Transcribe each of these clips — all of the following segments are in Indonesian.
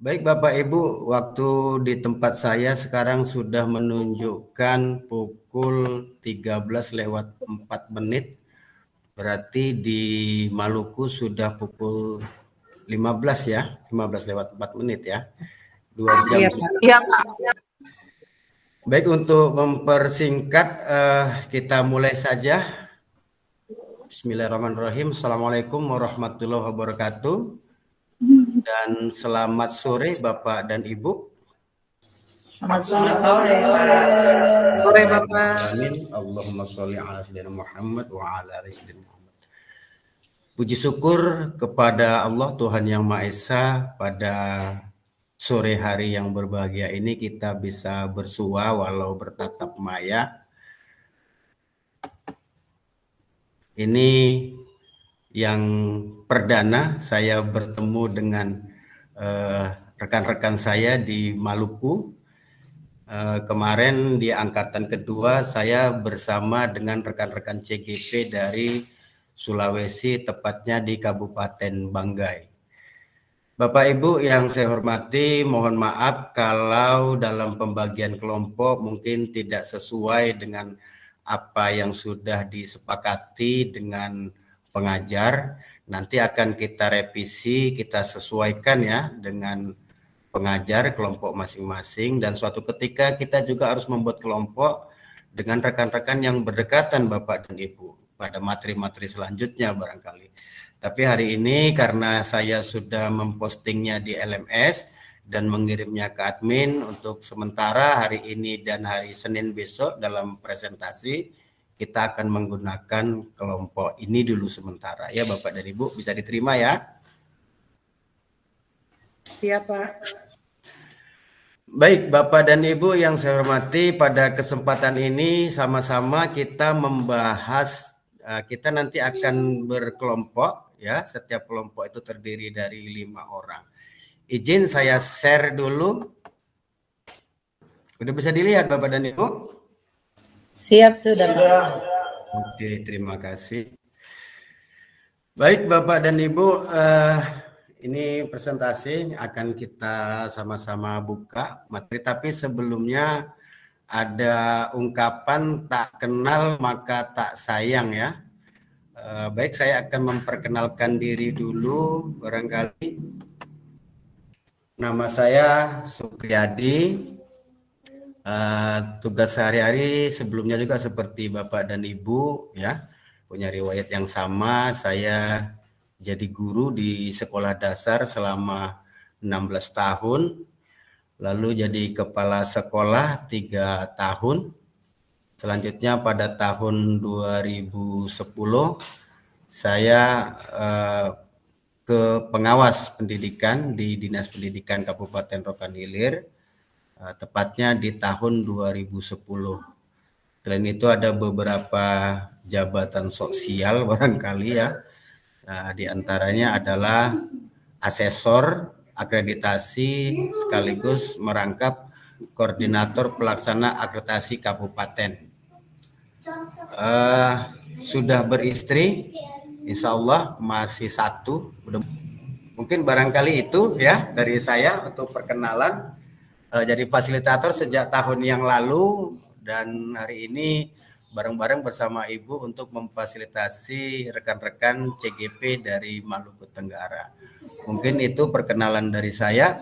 Baik Bapak Ibu, waktu di tempat saya sekarang sudah menunjukkan pukul 13:04. Berarti di Maluku sudah pukul 15 ya, 15:04 ya. 2 jam. Iya, Pak. Baik, untuk mempersingkat kita mulai saja. Bismillahirrahmanirrahim. Assalamualaikum warahmatullahi wabarakatuh. Dan selamat sore Bapak dan Ibu. Selamat sore. Sore, Bapak. Amin. Allahumma sholli ala sayyidina Muhammad wa ala ali sayyidina Muhammad. Puji syukur kepada Allah Tuhan Yang Maha Esa, pada sore hari yang berbahagia ini kita bisa bersua walau bertatap maya. Ini yang perdana saya bertemu dengan rekan-rekan saya di Maluku. Kemarin di angkatan kedua saya bersama dengan rekan-rekan CGP dari Sulawesi, tepatnya di Kabupaten Banggai. Bapak Ibu yang saya hormati, mohon maaf kalau dalam pembagian kelompok mungkin tidak sesuai dengan apa yang sudah disepakati dengan pengajar. Nanti akan kita revisi, kita sesuaikan ya dengan pengajar kelompok masing-masing, dan suatu ketika kita juga harus membuat kelompok dengan rekan-rekan yang berdekatan Bapak dan Ibu pada materi-materi selanjutnya barangkali. Tapi hari ini karena saya sudah mempostingnya di LMS dan mengirimnya ke admin, untuk sementara hari ini dan hari Senin besok dalam presentasi kita akan menggunakan kelompok ini dulu sementara ya Bapak dan Ibu, bisa diterima ya. Siapa? Baik Bapak dan Ibu yang saya hormati, pada kesempatan ini sama-sama kita membahas, kita nanti akan berkelompok ya, setiap kelompok itu terdiri dari 5 orang. Izin saya share dulu. Udah bisa dilihat Bapak dan Ibu? Siap sudah, Pak. Oke, terima kasih. Baik Bapak dan Ibu, ini presentasi akan kita sama-sama buka materi, tapi sebelumnya ada ungkapan tak kenal maka tak sayang ya. Baik, saya akan memperkenalkan diri dulu barangkali. Nama saya Supriyadi. Tugas sehari-hari sebelumnya juga seperti Bapak dan Ibu ya, punya riwayat yang sama. Saya jadi guru di sekolah dasar selama 16 tahun, lalu jadi kepala sekolah 3 tahun. Selanjutnya pada tahun 2010 saya ke pengawas pendidikan di Dinas Pendidikan Kabupaten Rokan Hilir, tepatnya di tahun 2010. Selain itu ada beberapa jabatan sosial barangkali ya. Di antaranya adalah asesor akreditasi sekaligus merangkap koordinator pelaksana akreditasi kabupaten. Sudah beristri, insya Allah masih 1. Mungkin barangkali itu ya dari saya untuk perkenalan. Jadi fasilitator sejak tahun yang lalu, dan hari ini bareng-bareng bersama Ibu untuk memfasilitasi rekan-rekan CGP dari Maluku Tenggara. Mungkin itu perkenalan dari saya.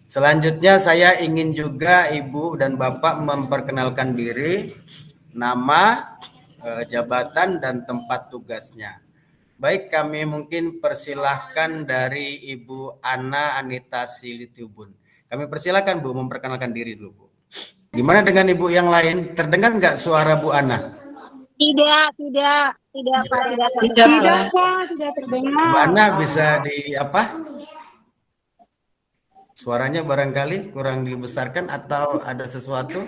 Selanjutnya saya ingin juga Ibu dan Bapak memperkenalkan diri, nama, jabatan, dan tempat tugasnya. Baik, kami mungkin persilahkan dari Ibu Ana Anita Silitiubun. Kami persilakan Bu memperkenalkan diri dulu Bu. Gimana dengan Ibu yang lain? Terdengar nggak suara Bu Ana? Tidak Pak, tidak terdengar. Bu Ana bisa di apa? Suaranya barangkali kurang dibesarkan atau ada sesuatu?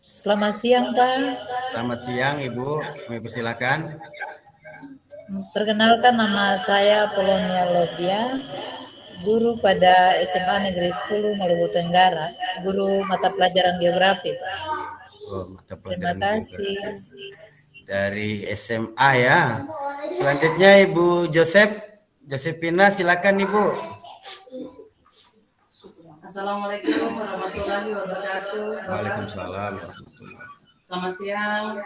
Selamat siang, Pak. Selamat siang Ibu, kami persilakan. Perkenalkan, nama saya Polonia Lovia, guru pada SMA Negeri 10 Maluku Tenggara, guru mata pelajaran geografi. Mata pelajaran Terima kasih. Dari SMA ya. Selanjutnya Ibu Josephina, silakan Ibu. Assalamualaikum warahmatullahi wabarakatuh. Waalaikumsalam. Selamat siang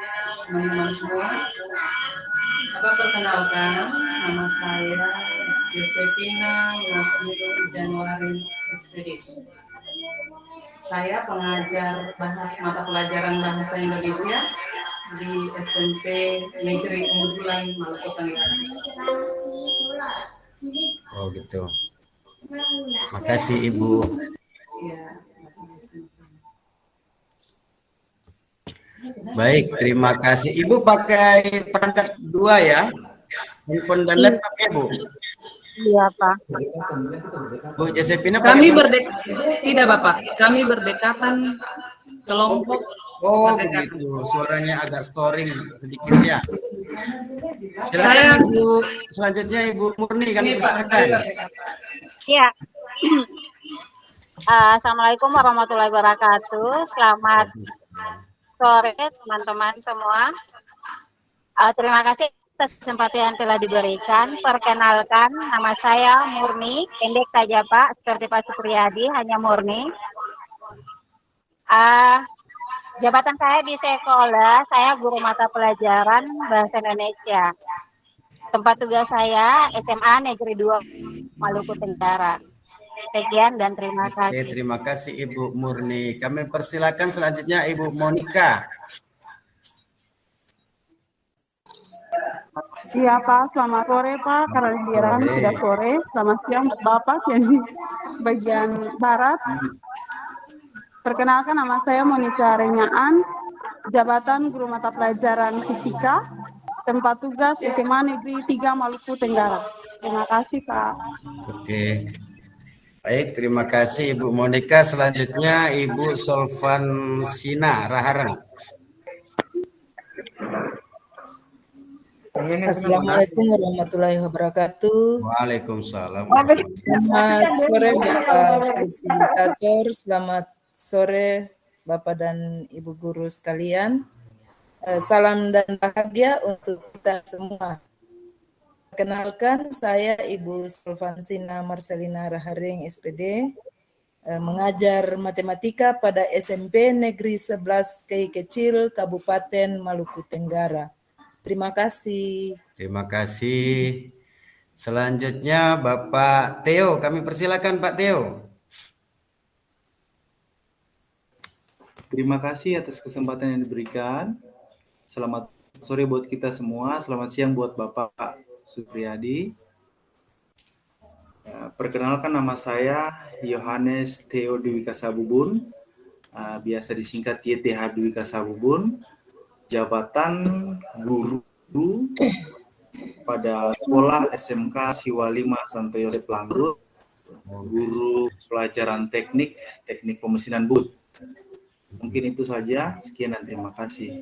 teman-teman semua. Perkenalkan, nama saya Josephina Nasir Januari SPD. Saya pengajar mata pelajaran bahasa Indonesia di SMP Negeri Unggulan, Maluku Tenggara. Oh gitu. Makasih Ibu. Ya. Baik, terima kasih. Ibu pakai perangkat 2 ya? Handphone dan laptop ya, Bu? Iya, Pak. Bu Josephina Kami tidak, Bapak. Kami berdekatan kelompok. Oh, begitu. Suaranya agak storing sedikit ya. Saya Bu, selanjutnya Ibu Murni kami persilakan. Iya. Assalamualaikum warahmatullahi wabarakatuh. Selamat sore teman-teman semua. Terima kasih atas kesempatan yang telah diberikan. Perkenalkan, nama saya Murni, pendek saja Pak, seperti Pak Supriyadi, hanya Murni. Jabatan saya di sekolah, saya guru mata pelajaran Bahasa Indonesia. Tempat tugas saya SMA Negeri 2 Maluku Tenggara. Sekian dan terima kasih. Oke, terima kasih Ibu Murni. Kami persilakan selanjutnya Ibu Monica. Iya Pak, selamat sore Pak, karena di Iran sudah sore. Selamat siang Bapak yang di bagian barat. Perkenalkan, nama saya Monica Renyaan, jabatan guru mata pelajaran fisika, tempat tugas SMA Negeri 3 Maluku Tenggara. Terima kasih Pak. Oke. Baik, terima kasih Ibu Monica. Selanjutnya Ibu Solvansina Rahareng. Assalamualaikum warahmatullahi wabarakatuh. Waalaikumsalam. Selamat sore Bapak Fasilitator, selamat sore Bapak dan Ibu guru sekalian. Salam dan bahagia untuk kita semua. Perkenalkan, saya Ibu Solvansina Marcelina Raharing SPD, mengajar matematika pada SMP Negeri 11 Kei Kecil, Kabupaten Maluku Tenggara. Terima kasih. Terima kasih. Selanjutnya Bapak Theo, kami persilakan Pak Theo. Terima kasih atas kesempatan yang diberikan. Selamat sore buat kita semua. Selamat siang buat Bapak Supriyadi. Perkenalkan, nama saya Yohanes Theo Dwika Sabubun, biasa disingkat YTH Dwika Sabubun. Jabatan guru pada sekolah SMK Siwa 5 Santo Yosef Langgur, guru pelajaran teknik pemesinan booth. Mungkin itu saja, sekian dan terima kasih.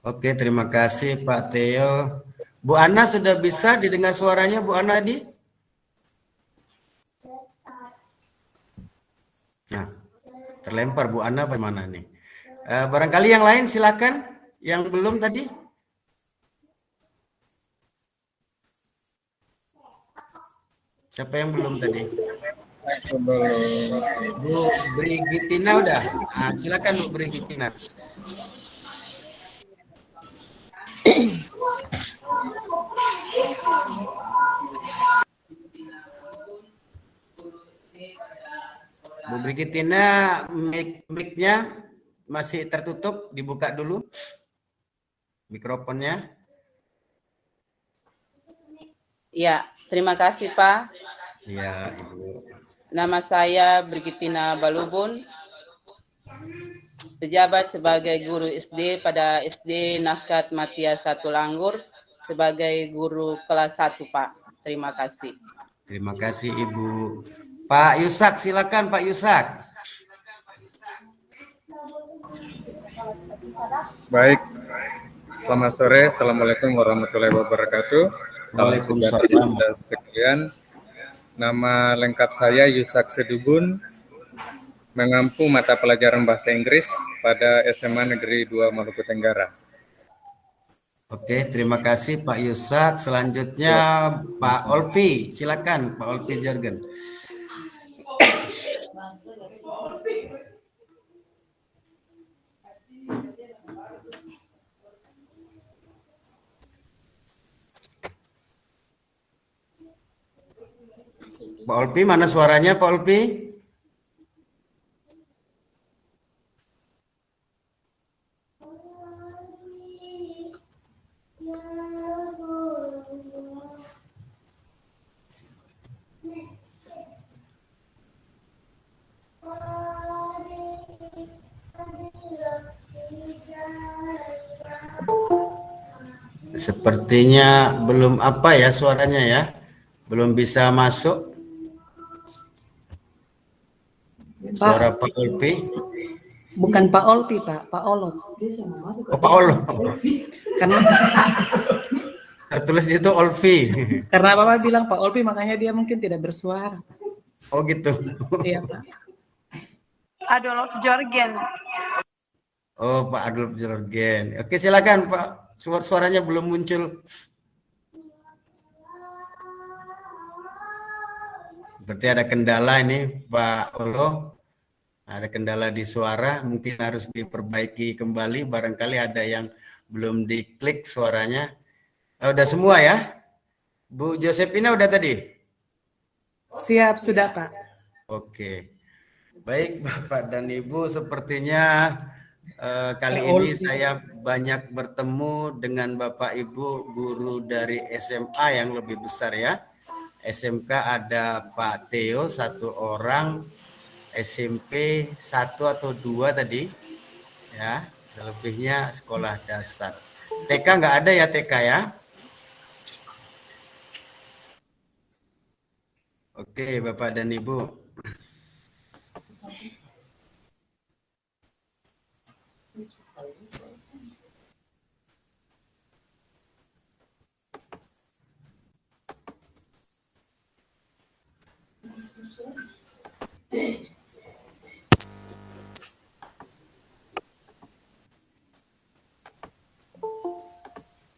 Oke, terima kasih Pak Theo. Bu Ana sudah bisa didengar suaranya Bu Ana di? Nah, terlempar Bu Ana bagaimana nih? Barangkali yang lain silakan. Yang belum tadi? Siapa yang belum tadi? Bu Brigitina udah. Nah, silakan Bu Brigitina. Bu Brigitina, mic-nya masih tertutup, dibuka dulu mikrofonnya. Ya, terima kasih Pak. Ya, Ibu. Nama saya Brigitina Balubun, pejabat sebagai guru SD pada SD Naskat Matias 1 Langgur, sebagai guru kelas 1 Pak. Terima kasih. Terima kasih Ibu. Pak Yusak, silakan Pak Yusak. Baik. Selamat sore, Assalamualaikum warahmatullahi wabarakatuh. Waalaikumsalam. Sekalian, nama lengkap saya Yusak Sedubun, mengampu mata pelajaran bahasa Inggris pada SMA Negeri 2 Maluku Tenggara. Oke, terima kasih Pak Yusak. Selanjutnya Pak Olvi, silakan Pak Olvi Jargen. Pak Olpi, mana suaranya Pak Olpi? Sepertinya belum apa ya suaranya ya, belum bisa masuk suara Pak Olpi. Bukan Pak Olpi, Pak Olop. Oh, Pak Olop. Karena tertulis itu Olvi. Karena Bapak bilang Pak Olpi, makanya dia mungkin tidak bersuara. Oh gitu. Iya Pak. Adolf Jorgen. Oh Pak Adolf Jorgen. Oke silakan Pak. Suaranya belum muncul. Berarti ada kendala ini Pak Olo. Ada kendala di suara, mungkin harus diperbaiki kembali. Barangkali ada yang belum diklik suaranya. Udah semua ya? Bu Josephina udah tadi? Siap, sudah Pak. Oke. Baik Bapak dan Ibu, sepertinya kali ini saya banyak bertemu dengan Bapak Ibu guru dari SMA yang lebih besar ya. SMK ada Pak Theo satu orang, SMP 1 atau 2 tadi ya, selebihnya sekolah dasar. TK nggak ada ya TK ya? Oke Bapak dan Ibu.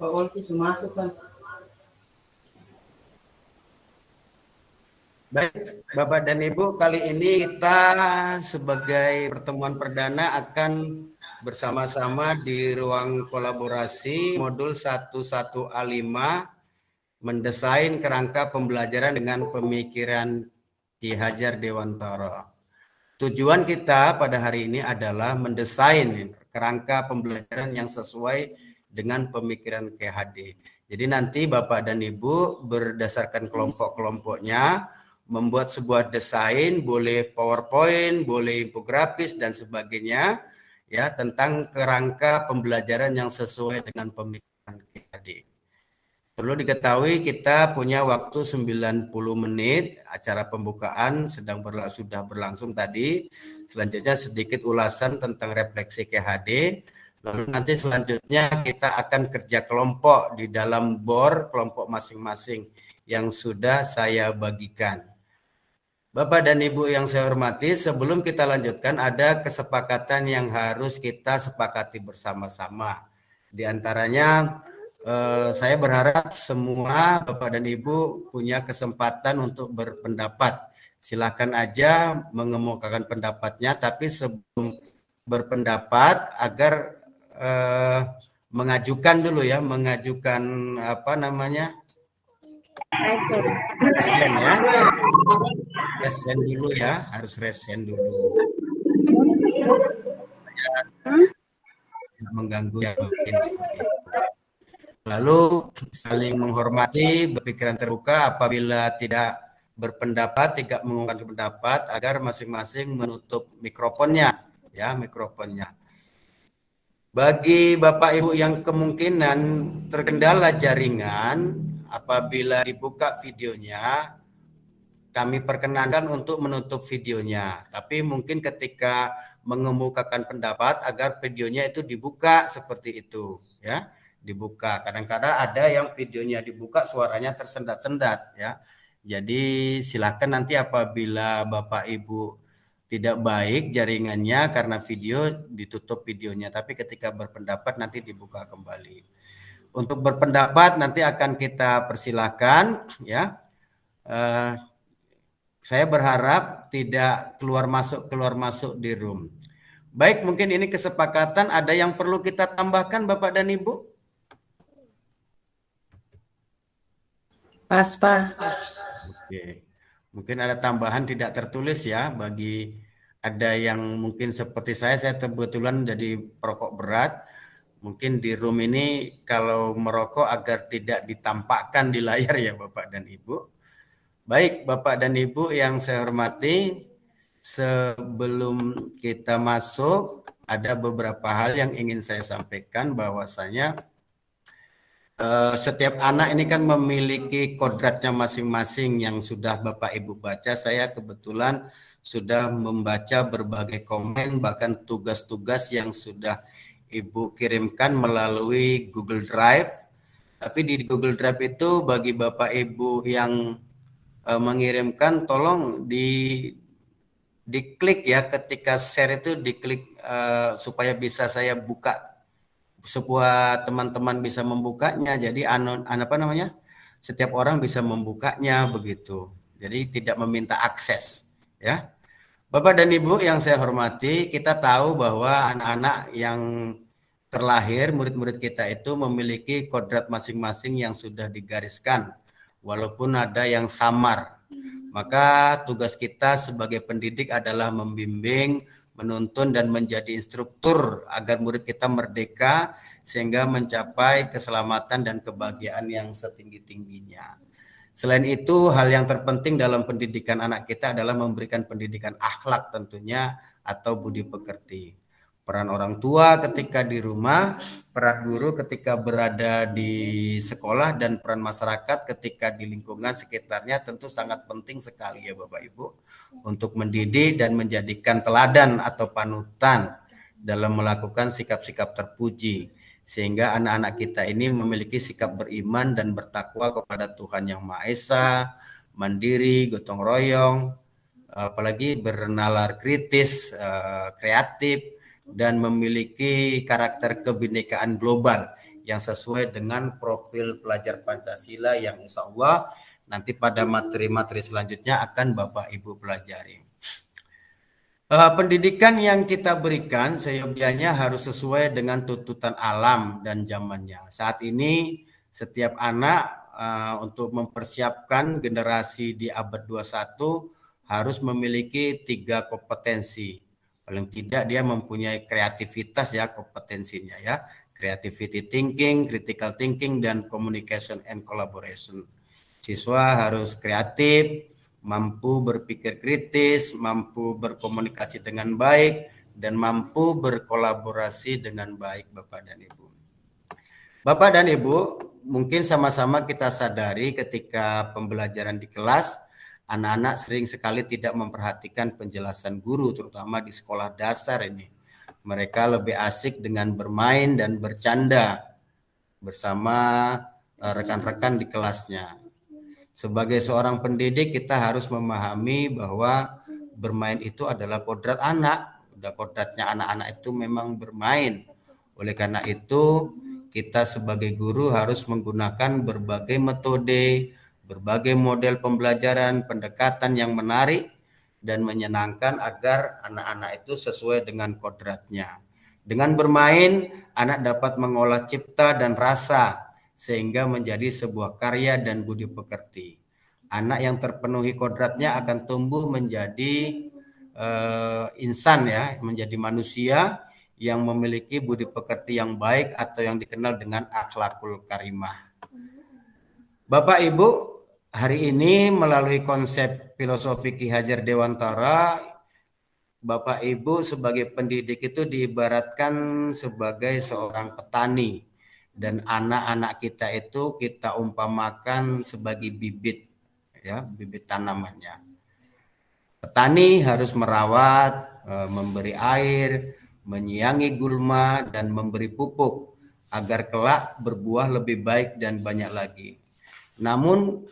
Pak Olpi masuk kan? Baik, Bapak dan Ibu, kali ini kita sebagai pertemuan perdana akan bersama-sama di ruang kolaborasi modul 11A5 mendesain kerangka pembelajaran dengan pemikiran Ki Hajar Dewantara. Tujuan kita pada hari ini adalah mendesain kerangka pembelajaran yang sesuai dengan pemikiran KHD. Jadi nanti Bapak dan Ibu berdasarkan kelompok-kelompoknya membuat sebuah desain, boleh PowerPoint, boleh infografis dan sebagainya ya tentang kerangka pembelajaran yang sesuai dengan pemikiran KHD. Perlu diketahui kita punya waktu 90 menit, acara pembukaan sudah berlangsung tadi. Selanjutnya sedikit ulasan tentang refleksi KHD. Lalu nanti selanjutnya kita akan kerja kelompok di dalam bor kelompok masing-masing yang sudah saya bagikan. Bapak dan Ibu yang saya hormati, sebelum kita lanjutkan ada kesepakatan yang harus kita sepakati bersama-sama. Di antaranya saya berharap semua Bapak dan Ibu punya kesempatan untuk berpendapat. Silakan aja mengemukakan pendapatnya, tapi sebelum berpendapat agar mengajukan dulu ya, mengajukan apa namanya? Resen ya. Resen dulu ya, harus resen dulu. Mengganggu yang lain. Lalu saling menghormati, berpikiran terbuka apabila tidak berpendapat, tidak mengungkapkan pendapat agar masing-masing menutup mikrofonnya ya, mikrofonnya. Bagi Bapak Ibu yang kemungkinan terkendala jaringan, apabila dibuka videonya, kami perkenankan untuk menutup videonya. Tapi mungkin ketika mengemukakan pendapat agar videonya itu dibuka seperti itu, ya, dibuka. Kadang-kadang ada yang videonya dibuka suaranya tersendat-sendat, ya. Jadi silakan nanti apabila Bapak Ibu tidak baik jaringannya karena video ditutup videonya, tapi ketika berpendapat nanti dibuka kembali. Untuk berpendapat nanti akan kita persilakan ya. Saya berharap tidak keluar masuk di room. Baik, mungkin ini kesepakatan, ada yang perlu kita tambahkan Bapak dan Ibu? Pas. Oke. Mungkin ada tambahan tidak tertulis ya bagi ada yang mungkin seperti saya kebetulan jadi perokok berat. Mungkin di room ini kalau merokok agar tidak ditampakkan di layar ya Bapak dan Ibu. Baik Bapak dan Ibu yang saya hormati, sebelum kita masuk ada beberapa hal yang ingin saya sampaikan bahwasanya setiap anak ini kan memiliki kodratnya masing-masing yang sudah Bapak Ibu baca. Saya kebetulan sudah membaca berbagai komen bahkan tugas-tugas yang sudah Ibu kirimkan melalui Google Drive. Tapi di Google Drive itu bagi Bapak Ibu yang mengirimkan tolong diklik ya, ketika share itu diklik supaya bisa saya buka, sebuah teman-teman bisa membukanya. Jadi setiap orang bisa membukanya begitu. Jadi tidak meminta akses ya. Bapak dan Ibu yang saya hormati, kita tahu bahwa anak-anak yang terlahir, murid-murid kita itu memiliki kodrat masing-masing yang sudah digariskan, walaupun ada yang samar. Maka tugas kita sebagai pendidik adalah membimbing, menuntun, dan menjadi instruktur agar murid kita merdeka sehingga mencapai keselamatan dan kebahagiaan yang setinggi-tingginya. Selain itu, hal yang terpenting dalam pendidikan anak kita adalah memberikan pendidikan akhlak tentunya atau budi pekerti. Peran orang tua ketika di rumah, peran guru ketika berada di sekolah, dan peran masyarakat ketika di lingkungan sekitarnya tentu sangat penting sekali ya Bapak Ibu untuk mendidik dan menjadikan teladan atau panutan dalam melakukan sikap-sikap terpuji. Sehingga anak-anak kita ini memiliki sikap beriman dan bertakwa kepada Tuhan Yang Maha Esa, mandiri, gotong royong, apalagi bernalar kritis, kreatif, dan memiliki karakter kebinekaan global yang sesuai dengan profil pelajar Pancasila yang insya Allah nanti pada materi-materi selanjutnya akan Bapak Ibu pelajari. Pendidikan yang kita berikan seyogianya harus sesuai dengan tuntutan alam dan zamannya. Saat ini setiap anak untuk mempersiapkan generasi di abad 21 harus memiliki 3 kompetensi. Paling tidak dia mempunyai kreativitas ya, kompetensinya ya. Creativity thinking, critical thinking, dan communication and collaboration. Siswa harus kreatif, mampu berpikir kritis, mampu berkomunikasi dengan baik, dan mampu berkolaborasi dengan baik Bapak dan Ibu. Bapak dan Ibu, mungkin sama-sama kita sadari ketika pembelajaran di kelas, anak-anak sering sekali tidak memperhatikan penjelasan guru, terutama di sekolah dasar ini. Mereka lebih asik dengan bermain dan bercanda bersama rekan-rekan di kelasnya. Sebagai seorang pendidik kita harus memahami bahwa bermain itu adalah kodrat anak. Kodratnya anak-anak itu memang bermain. Oleh karena itu kita sebagai guru harus menggunakan berbagai metode, berbagai model pembelajaran, pendekatan yang menarik dan menyenangkan agar anak-anak itu sesuai dengan kodratnya. Dengan bermain, anak dapat mengolah cipta dan rasa sehingga menjadi sebuah karya dan budi pekerti. Anak yang terpenuhi kodratnya akan tumbuh menjadi insan ya, menjadi manusia yang memiliki budi pekerti yang baik atau yang dikenal dengan akhlakul karimah. Bapak Ibu, hari ini melalui konsep filosofi Ki Hajar Dewantara, Bapak Ibu sebagai pendidik itu diibaratkan sebagai seorang petani. Dan anak-anak kita itu kita umpamakan sebagai bibit, ya, bibit tanamannya. Petani harus merawat, memberi air, menyiangi gulma, dan memberi pupuk agar kelak berbuah lebih baik dan banyak lagi. Namun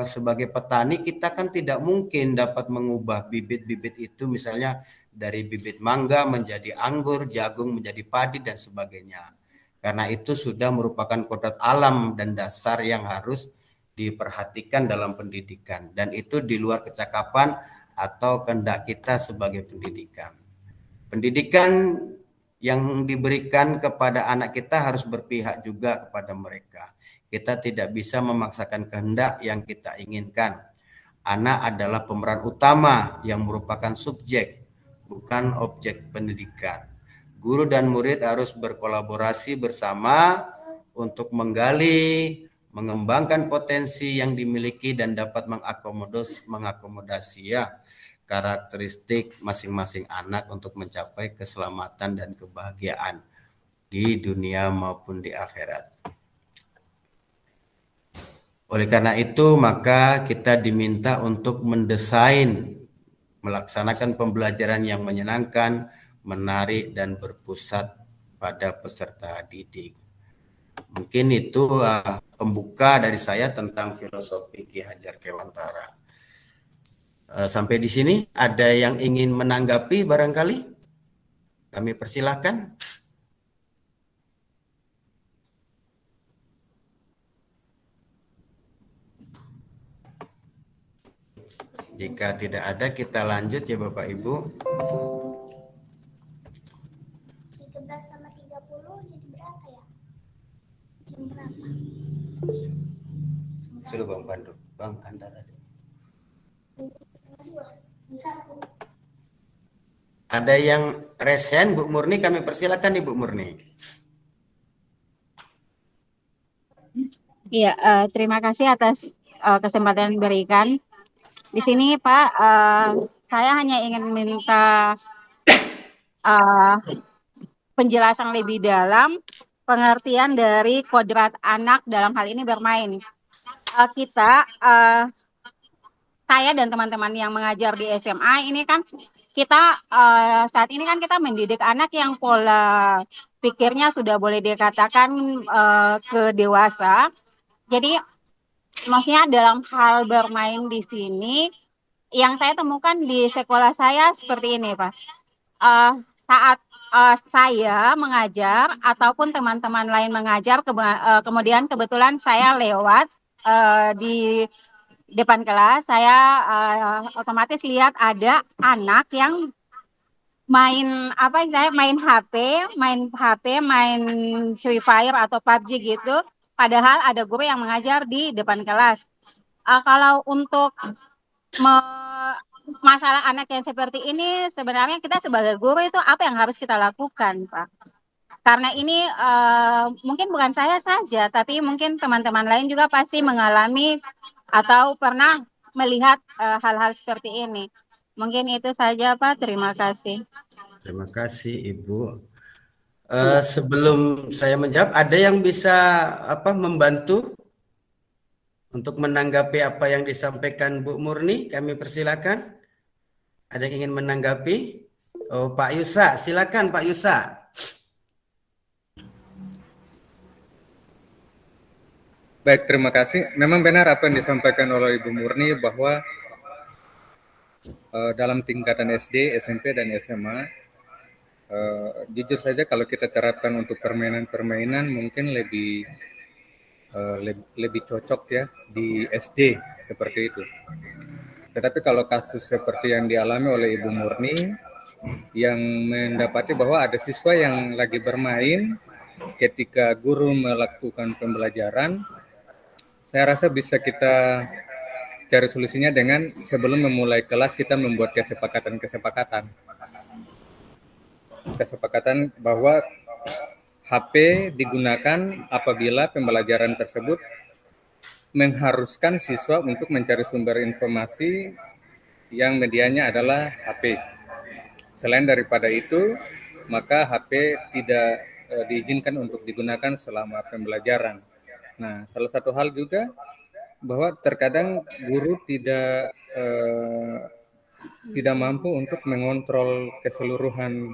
sebagai petani kita kan tidak mungkin dapat mengubah bibit-bibit itu, misalnya dari bibit mangga menjadi anggur, jagung menjadi padi, dan sebagainya. Karena itu sudah merupakan kodrat alam dan dasar yang harus diperhatikan dalam pendidikan. Dan itu di luar kecakapan atau kehendak kita sebagai pendidikan. Pendidikan yang diberikan kepada anak kita harus berpihak juga kepada mereka. Kita tidak bisa memaksakan kehendak yang kita inginkan. anak adalah pemeran utama yang merupakan subjek, bukan objek pendidikan. Guru dan murid harus berkolaborasi bersama untuk menggali, mengembangkan potensi yang dimiliki dan dapat mengakomodasi ya karakteristik masing-masing anak untuk mencapai keselamatan dan kebahagiaan di dunia maupun di akhirat. Oleh karena itu, maka kita diminta untuk mendesain, melaksanakan pembelajaran yang menyenangkan, menarik, dan berpusat pada peserta didik. Mungkin itu pembuka dari saya tentang filosofi Ki Hajar Dewantara. Sampai di sini, ada yang ingin menanggapi barangkali? Kami persilahkan. Jika tidak ada, kita lanjut ya Bapak Ibu. 13:30 jadi berapa ya? Jam berapa? Suruh Bang Pandu, Bang antara. Ada yang resen, Bu Murni, kami persilakan nih Bu Murni. Iya, terima kasih atas kesempatan yang diberikan. Di sini Pak, saya hanya ingin minta penjelasan lebih dalam pengertian dari kodrat anak dalam hal ini bermain. Saya dan teman-teman yang mengajar di SMA ini kan kita saat ini kan kita mendidik anak yang pola pikirnya sudah boleh dikatakan ke dewasa. Jadi maksudnya dalam hal bermain di sini yang saya temukan di sekolah saya seperti ini Pak. Saat saya mengajar ataupun teman-teman lain mengajar, kemudian kebetulan saya lewat di depan kelas, saya otomatis lihat ada anak yang main main HP, main Free Fire atau PUBG gitu. Padahal ada guru yang mengajar di depan kelas. Kalau untuk masalah anak yang seperti ini, sebenarnya kita sebagai guru itu apa yang harus kita lakukan, Pak? Karena ini mungkin bukan saya saja, tapi mungkin teman-teman lain juga pasti mengalami atau pernah melihat hal-hal seperti ini. Mungkin itu saja, Pak. Terima kasih. Terima kasih, Ibu. Sebelum saya menjawab, ada yang bisa membantu untuk menanggapi apa yang disampaikan Bu Murni? Kami persilakan. Ada yang ingin menanggapi? Oh, Pak Yusa, silakan Pak Yusa. Baik, terima kasih. Memang benar apa yang disampaikan oleh Ibu Murni bahwa dalam tingkatan SD, SMP, dan SMA, jujur saja kalau kita terapkan untuk permainan-permainan mungkin lebih cocok ya di SD seperti itu. Tetapi kalau kasus seperti yang dialami oleh Ibu Murni yang mendapati bahwa ada siswa yang lagi bermain ketika guru melakukan pembelajaran, saya rasa bisa kita cari solusinya dengan sebelum memulai kelas kita membuat kesepakatan bahwa HP digunakan apabila pembelajaran tersebut mengharuskan siswa untuk mencari sumber informasi yang medianya adalah HP. Selain daripada itu, maka HP tidak diizinkan untuk digunakan selama pembelajaran. Nah, salah satu hal juga bahwa terkadang guru tidak mampu untuk mengontrol keseluruhan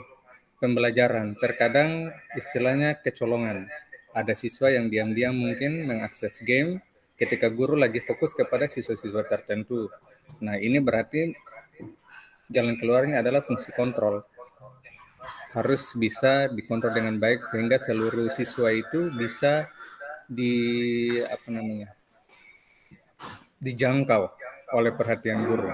pembelajaran. Terkadang istilahnya kecolongan. Ada siswa yang diam-diam mungkin mengakses game ketika guru lagi fokus kepada siswa-siswa tertentu. Nah, ini berarti jalan keluarnya adalah fungsi kontrol. Harus bisa dikontrol dengan baik sehingga seluruh siswa itu bisa dijangkau oleh perhatian guru,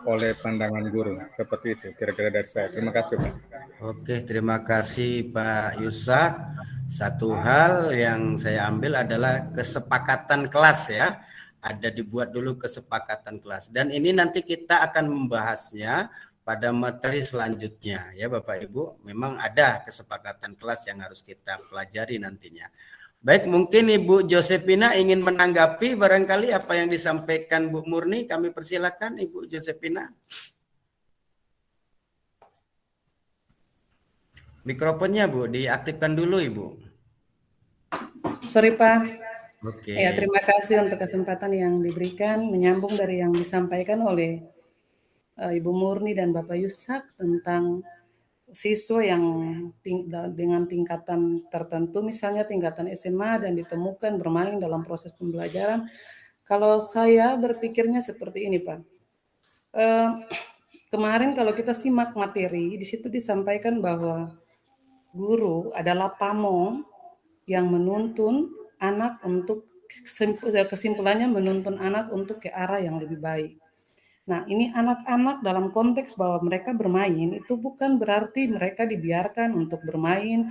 oleh pandangan guru. Seperti itu kira-kira dari saya. Terima kasih, Pak. Oke, terima kasih Pak Yusa. Satu hal yang saya ambil adalah kesepakatan kelas ya, ada dibuat dulu kesepakatan kelas. Dan ini nanti kita akan membahasnya pada materi selanjutnya ya Bapak Ibu. Memang ada kesepakatan kelas yang harus kita pelajari nantinya. Baik, mungkin Ibu Josephina ingin menanggapi barangkali apa yang disampaikan Bu Murni. Kami persilakan Ibu Josephina. Mikrofonnya Bu, diaktifkan dulu Ibu. Sorry Pak. Oke. Ya, terima kasih untuk kesempatan yang diberikan menyambung dari yang disampaikan oleh Ibu Murni dan Bapak Yusak tentang siswa yang dengan tingkatan tertentu, misalnya tingkatan SMA dan ditemukan bermain dalam proses pembelajaran. Kalau saya berpikirnya seperti ini Pak. Kemarin kalau kita simak materi, di situ disampaikan bahwa guru adalah pamong yang menuntun anak untuk, kesimpulannya menuntun anak untuk ke arah yang lebih baik. Nah, ini anak-anak dalam konteks bahwa mereka bermain itu bukan berarti mereka dibiarkan untuk bermain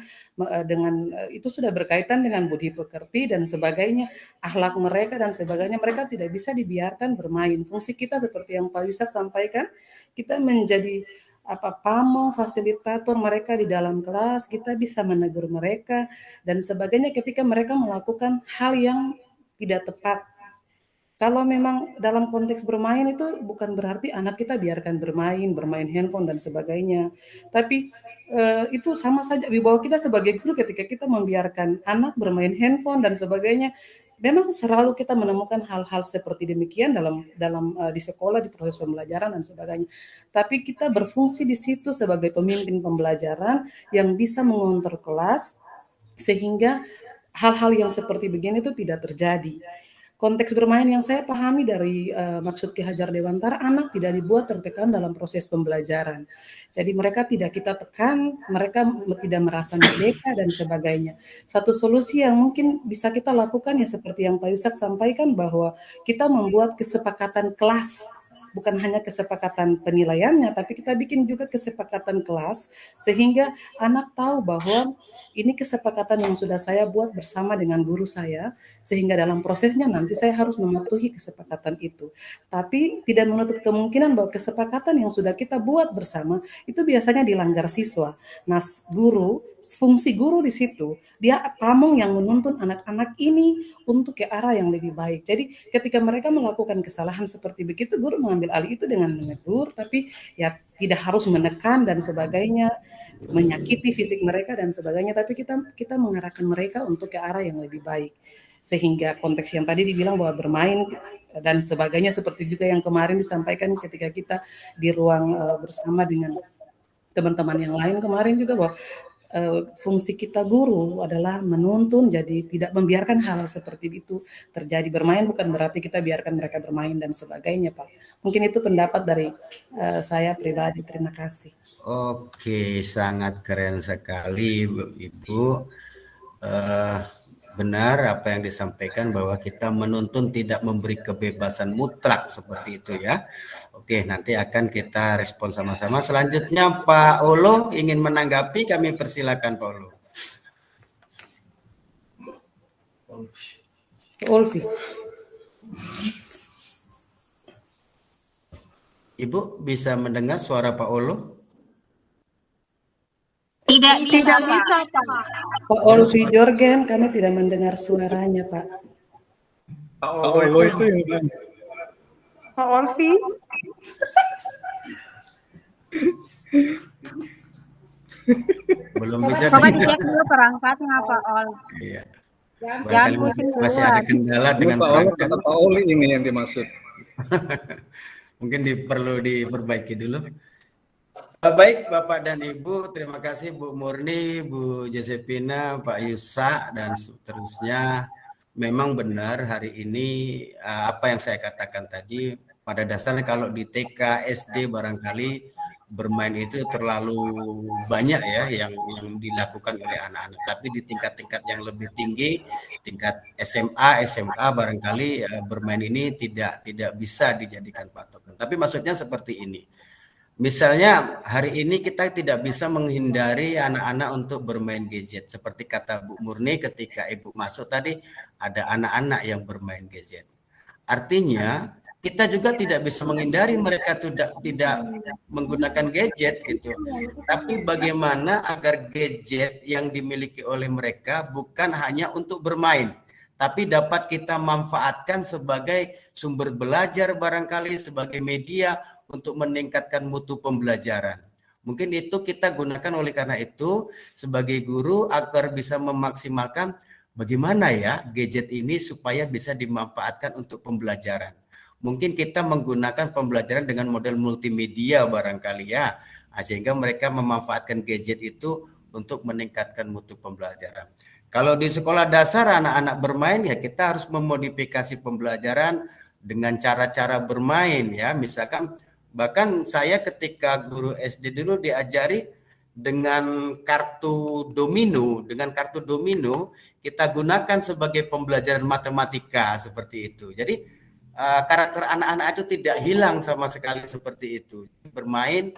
dengan itu sudah berkaitan dengan budi pekerti dan sebagainya, akhlak mereka dan sebagainya. Mereka tidak bisa dibiarkan bermain. Fungsi kita seperti yang Pak Yusak sampaikan, kita menjadi pamong, fasilitator mereka di dalam kelas, kita bisa menegur mereka dan sebagainya ketika mereka melakukan hal yang tidak tepat. Kalau memang dalam konteks bermain itu bukan berarti anak kita biarkan bermain handphone dan sebagainya. Tapi itu sama saja wibawa kita sebagai guru ketika kita membiarkan anak bermain handphone dan sebagainya. Memang selalu kita menemukan hal-hal seperti demikian dalam di sekolah, di proses pembelajaran dan sebagainya. Tapi kita berfungsi di situ sebagai pemimpin pembelajaran yang bisa mengontrol kelas sehingga hal-hal yang seperti begini itu tidak terjadi. Konteks bermain yang saya pahami dari maksud Ki Hajar Dewantara, anak tidak dibuat tertekan dalam proses pembelajaran. Jadi mereka tidak kita tekan, mereka tidak merasa merdeka dan sebagainya. Satu solusi yang mungkin bisa kita lakukan ya seperti yang Pak Yusak sampaikan bahwa kita membuat kesepakatan kelas. Bukan hanya kesepakatan penilaiannya, tapi kita bikin juga kesepakatan kelas sehingga anak tahu bahwa ini kesepakatan yang sudah saya buat bersama dengan guru saya, sehingga dalam prosesnya nanti saya harus mematuhi kesepakatan itu. Tapi tidak menutup kemungkinan bahwa kesepakatan yang sudah kita buat bersama itu biasanya dilanggar siswa. Nah, guru, fungsi guru di situ, dia pamong yang menuntun anak-anak ini untuk ke arah yang lebih baik. Jadi ketika mereka melakukan kesalahan seperti begitu, guru mengambil alih itu dengan menegur, tapi ya tidak harus menekan dan sebagainya, menyakiti fisik mereka dan sebagainya, tapi kita mengarahkan mereka untuk ke arah yang lebih baik. Sehingga konteks yang tadi dibilang bahwa bermain dan sebagainya seperti juga yang kemarin disampaikan ketika kita di ruang bersama dengan teman-teman yang lain kemarin juga bahwa fungsi kita guru adalah menuntun, jadi tidak membiarkan hal seperti itu terjadi. Bermain bukan berarti kita biarkan mereka bermain dan sebagainya, Pak. Mungkin itu pendapat dari saya pribadi. Terima kasih. Oke, sangat keren sekali Ibu. Benar apa yang disampaikan bahwa kita menuntun tidak memberi kebebasan mutlak seperti itu ya. Oke, nanti akan kita respon sama-sama. Selanjutnya Pak Olo ingin menanggapi, kami persilakan Pak Olo. Olvi. Ibu bisa mendengar suara Pak Olo? Tidak bisa, Pak. Pak Olvi Jorgen, kami tidak mendengar suaranya, Pak. Pak Olo itu yang bilang. Pak Olvi. Belum bisa. Coba dicek dulu perangkatnya, Pak Ol. Iya. Jangan pusing masih ada kendala dengan perangkat. Pak Oli ini yang dimaksud. Mungkin perlu diperbaiki dulu. Baik Bapak dan Ibu, terima kasih Bu Murni, Bu Josephina, Pak Yusak, dan seterusnya. Memang benar hari ini apa yang saya katakan tadi, pada dasarnya kalau di TK, SD barangkali bermain itu terlalu banyak ya yang dilakukan oleh anak-anak. Tapi di tingkat-tingkat yang lebih tinggi, tingkat SMA, SMA barangkali bermain ini tidak bisa dijadikan patokan. Tapi maksudnya seperti ini. Misalnya hari ini kita tidak bisa menghindari anak-anak untuk bermain gadget. Seperti kata Bu Murni ketika Ibu masuk tadi, ada anak-anak yang bermain gadget. Artinya kita juga tidak bisa menghindari mereka tidak menggunakan gadget gitu. Tapi bagaimana agar gadget yang dimiliki oleh mereka bukan hanya untuk bermain, tapi dapat kita manfaatkan sebagai sumber belajar barangkali, sebagai media untuk meningkatkan mutu pembelajaran. Mungkin itu kita gunakan, oleh karena itu sebagai guru agar bisa memaksimalkan bagaimana ya gadget ini supaya bisa dimanfaatkan untuk pembelajaran. Mungkin kita menggunakan pembelajaran dengan model multimedia barangkali ya, sehingga mereka memanfaatkan gadget itu untuk meningkatkan mutu pembelajaran. Kalau di sekolah dasar anak-anak bermain ya kita harus memodifikasi pembelajaran dengan cara-cara bermain ya. Misalkan bahkan saya ketika guru SD dulu diajari dengan kartu domino, kita gunakan sebagai pembelajaran matematika seperti itu. Jadi karakter anak-anak itu tidak hilang sama sekali seperti itu. Bermain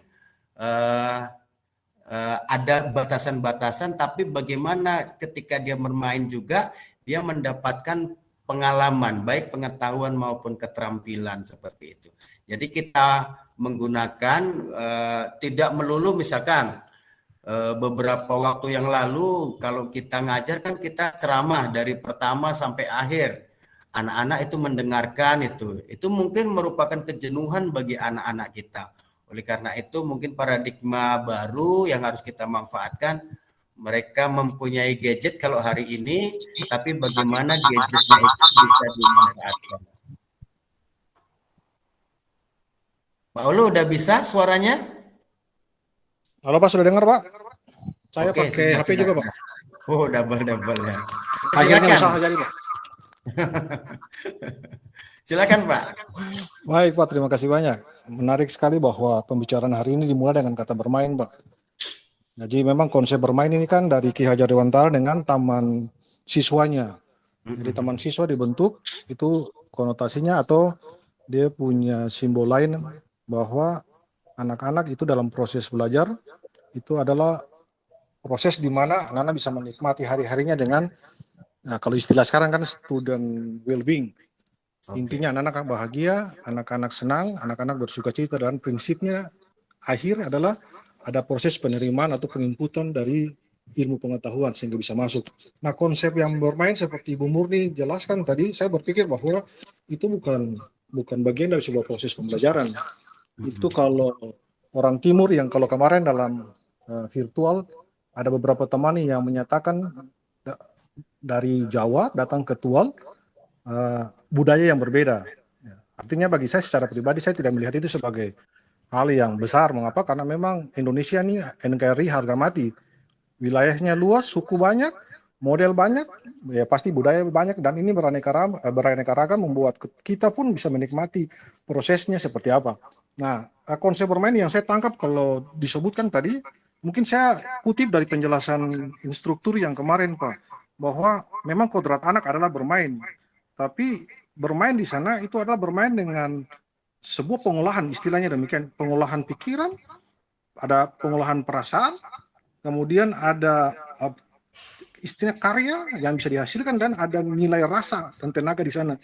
ada batasan-batasan, tapi bagaimana ketika dia bermain juga dia mendapatkan pengalaman, baik pengetahuan maupun keterampilan seperti itu. Jadi kita menggunakan tidak melulu misalkan beberapa waktu yang lalu kalau kita ngajar kan kita ceramah dari pertama sampai akhir. Anak-anak itu mendengarkan itu mungkin merupakan kejenuhan bagi anak-anak kita. Oleh karena itu mungkin paradigma baru yang harus kita manfaatkan. Mereka mempunyai gadget kalau hari ini, tapi bagaimana gadgetnya itu bisa dimanfaatkan. Pak Ulu udah bisa suaranya? Halo Pak, sudah dengar Pak? Saya Oke, pakai HP juga Pak. Oh, double ya. Akhirnya usaha jadi Pak. Silakan Pak. Baik Pak, terima kasih banyak. Menarik sekali bahwa pembicaraan hari ini dimulai dengan kata bermain Pak. Jadi memang konsep bermain ini kan dari Ki Hajar Dewantara dengan taman siswanya. Jadi taman siswa dibentuk itu konotasinya atau dia punya simbol lain bahwa anak-anak itu dalam proses belajar itu adalah proses di mana anak-anak bisa menikmati hari-harinya dengan kalau istilah sekarang kan student well-being. Intinya anak-anak bahagia, anak-anak senang, anak-anak bersukacita, dan prinsipnya akhir adalah ada proses penerimaan atau penginputan dari ilmu pengetahuan sehingga bisa masuk. Nah, konsep yang bermain seperti Ibu Murni jelaskan tadi, saya berpikir bahwa itu bukan bagian dari sebuah proses pembelajaran. Itu kalau orang timur yang kalau kemarin dalam virtual ada beberapa teman yang menyatakan dari Jawa datang ke Tual budaya yang berbeda. Artinya bagi saya secara pribadi saya tidak melihat itu sebagai hal yang besar. Mengapa? Karena memang Indonesia ini NKRI harga mati. Wilayahnya luas, suku banyak, model banyak, ya pasti budaya banyak, dan ini beraneka ragam membuat kita pun bisa menikmati prosesnya seperti apa. Nah, konsep bermain yang saya tangkap kalau disebutkan tadi, mungkin saya kutip dari penjelasan instruktur yang kemarin Pak, bahwa memang kodrat anak adalah bermain. Tapi bermain di sana itu adalah bermain dengan sebuah pengolahan, istilahnya demikian, pengolahan pikiran, ada pengolahan perasaan, kemudian ada istilah karya yang bisa dihasilkan, dan ada nilai rasa dan tenaga di sana.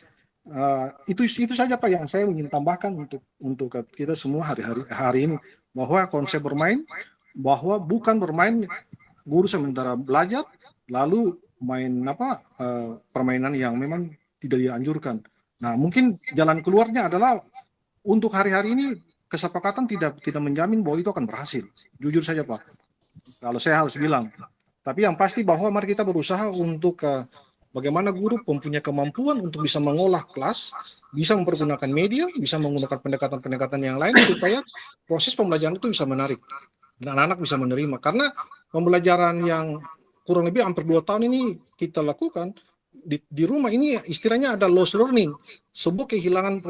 Itu saja Pak yang saya ingin tambahkan untuk kita semua hari ini, bahwa konsep bermain, bahwa bukan bermain guru sementara belajar lalu main permainan yang memang tidak dianjurkan. Nah, mungkin jalan keluarnya adalah untuk hari-hari ini kesepakatan tidak menjamin bahwa itu akan berhasil. Jujur saja Pak, kalau saya harus bilang. Tapi yang pasti bahwa mari kita berusaha untuk bagaimana guru mempunyai kemampuan untuk bisa mengolah kelas, bisa mempergunakan media, bisa menggunakan pendekatan-pendekatan yang lain supaya proses pembelajaran itu bisa menarik dan anak-anak bisa menerima. Karena pembelajaran yang kurang lebih hampir 2 tahun ini kita lakukan di rumah ini istilahnya ada lost learning, sebuah kehilangan,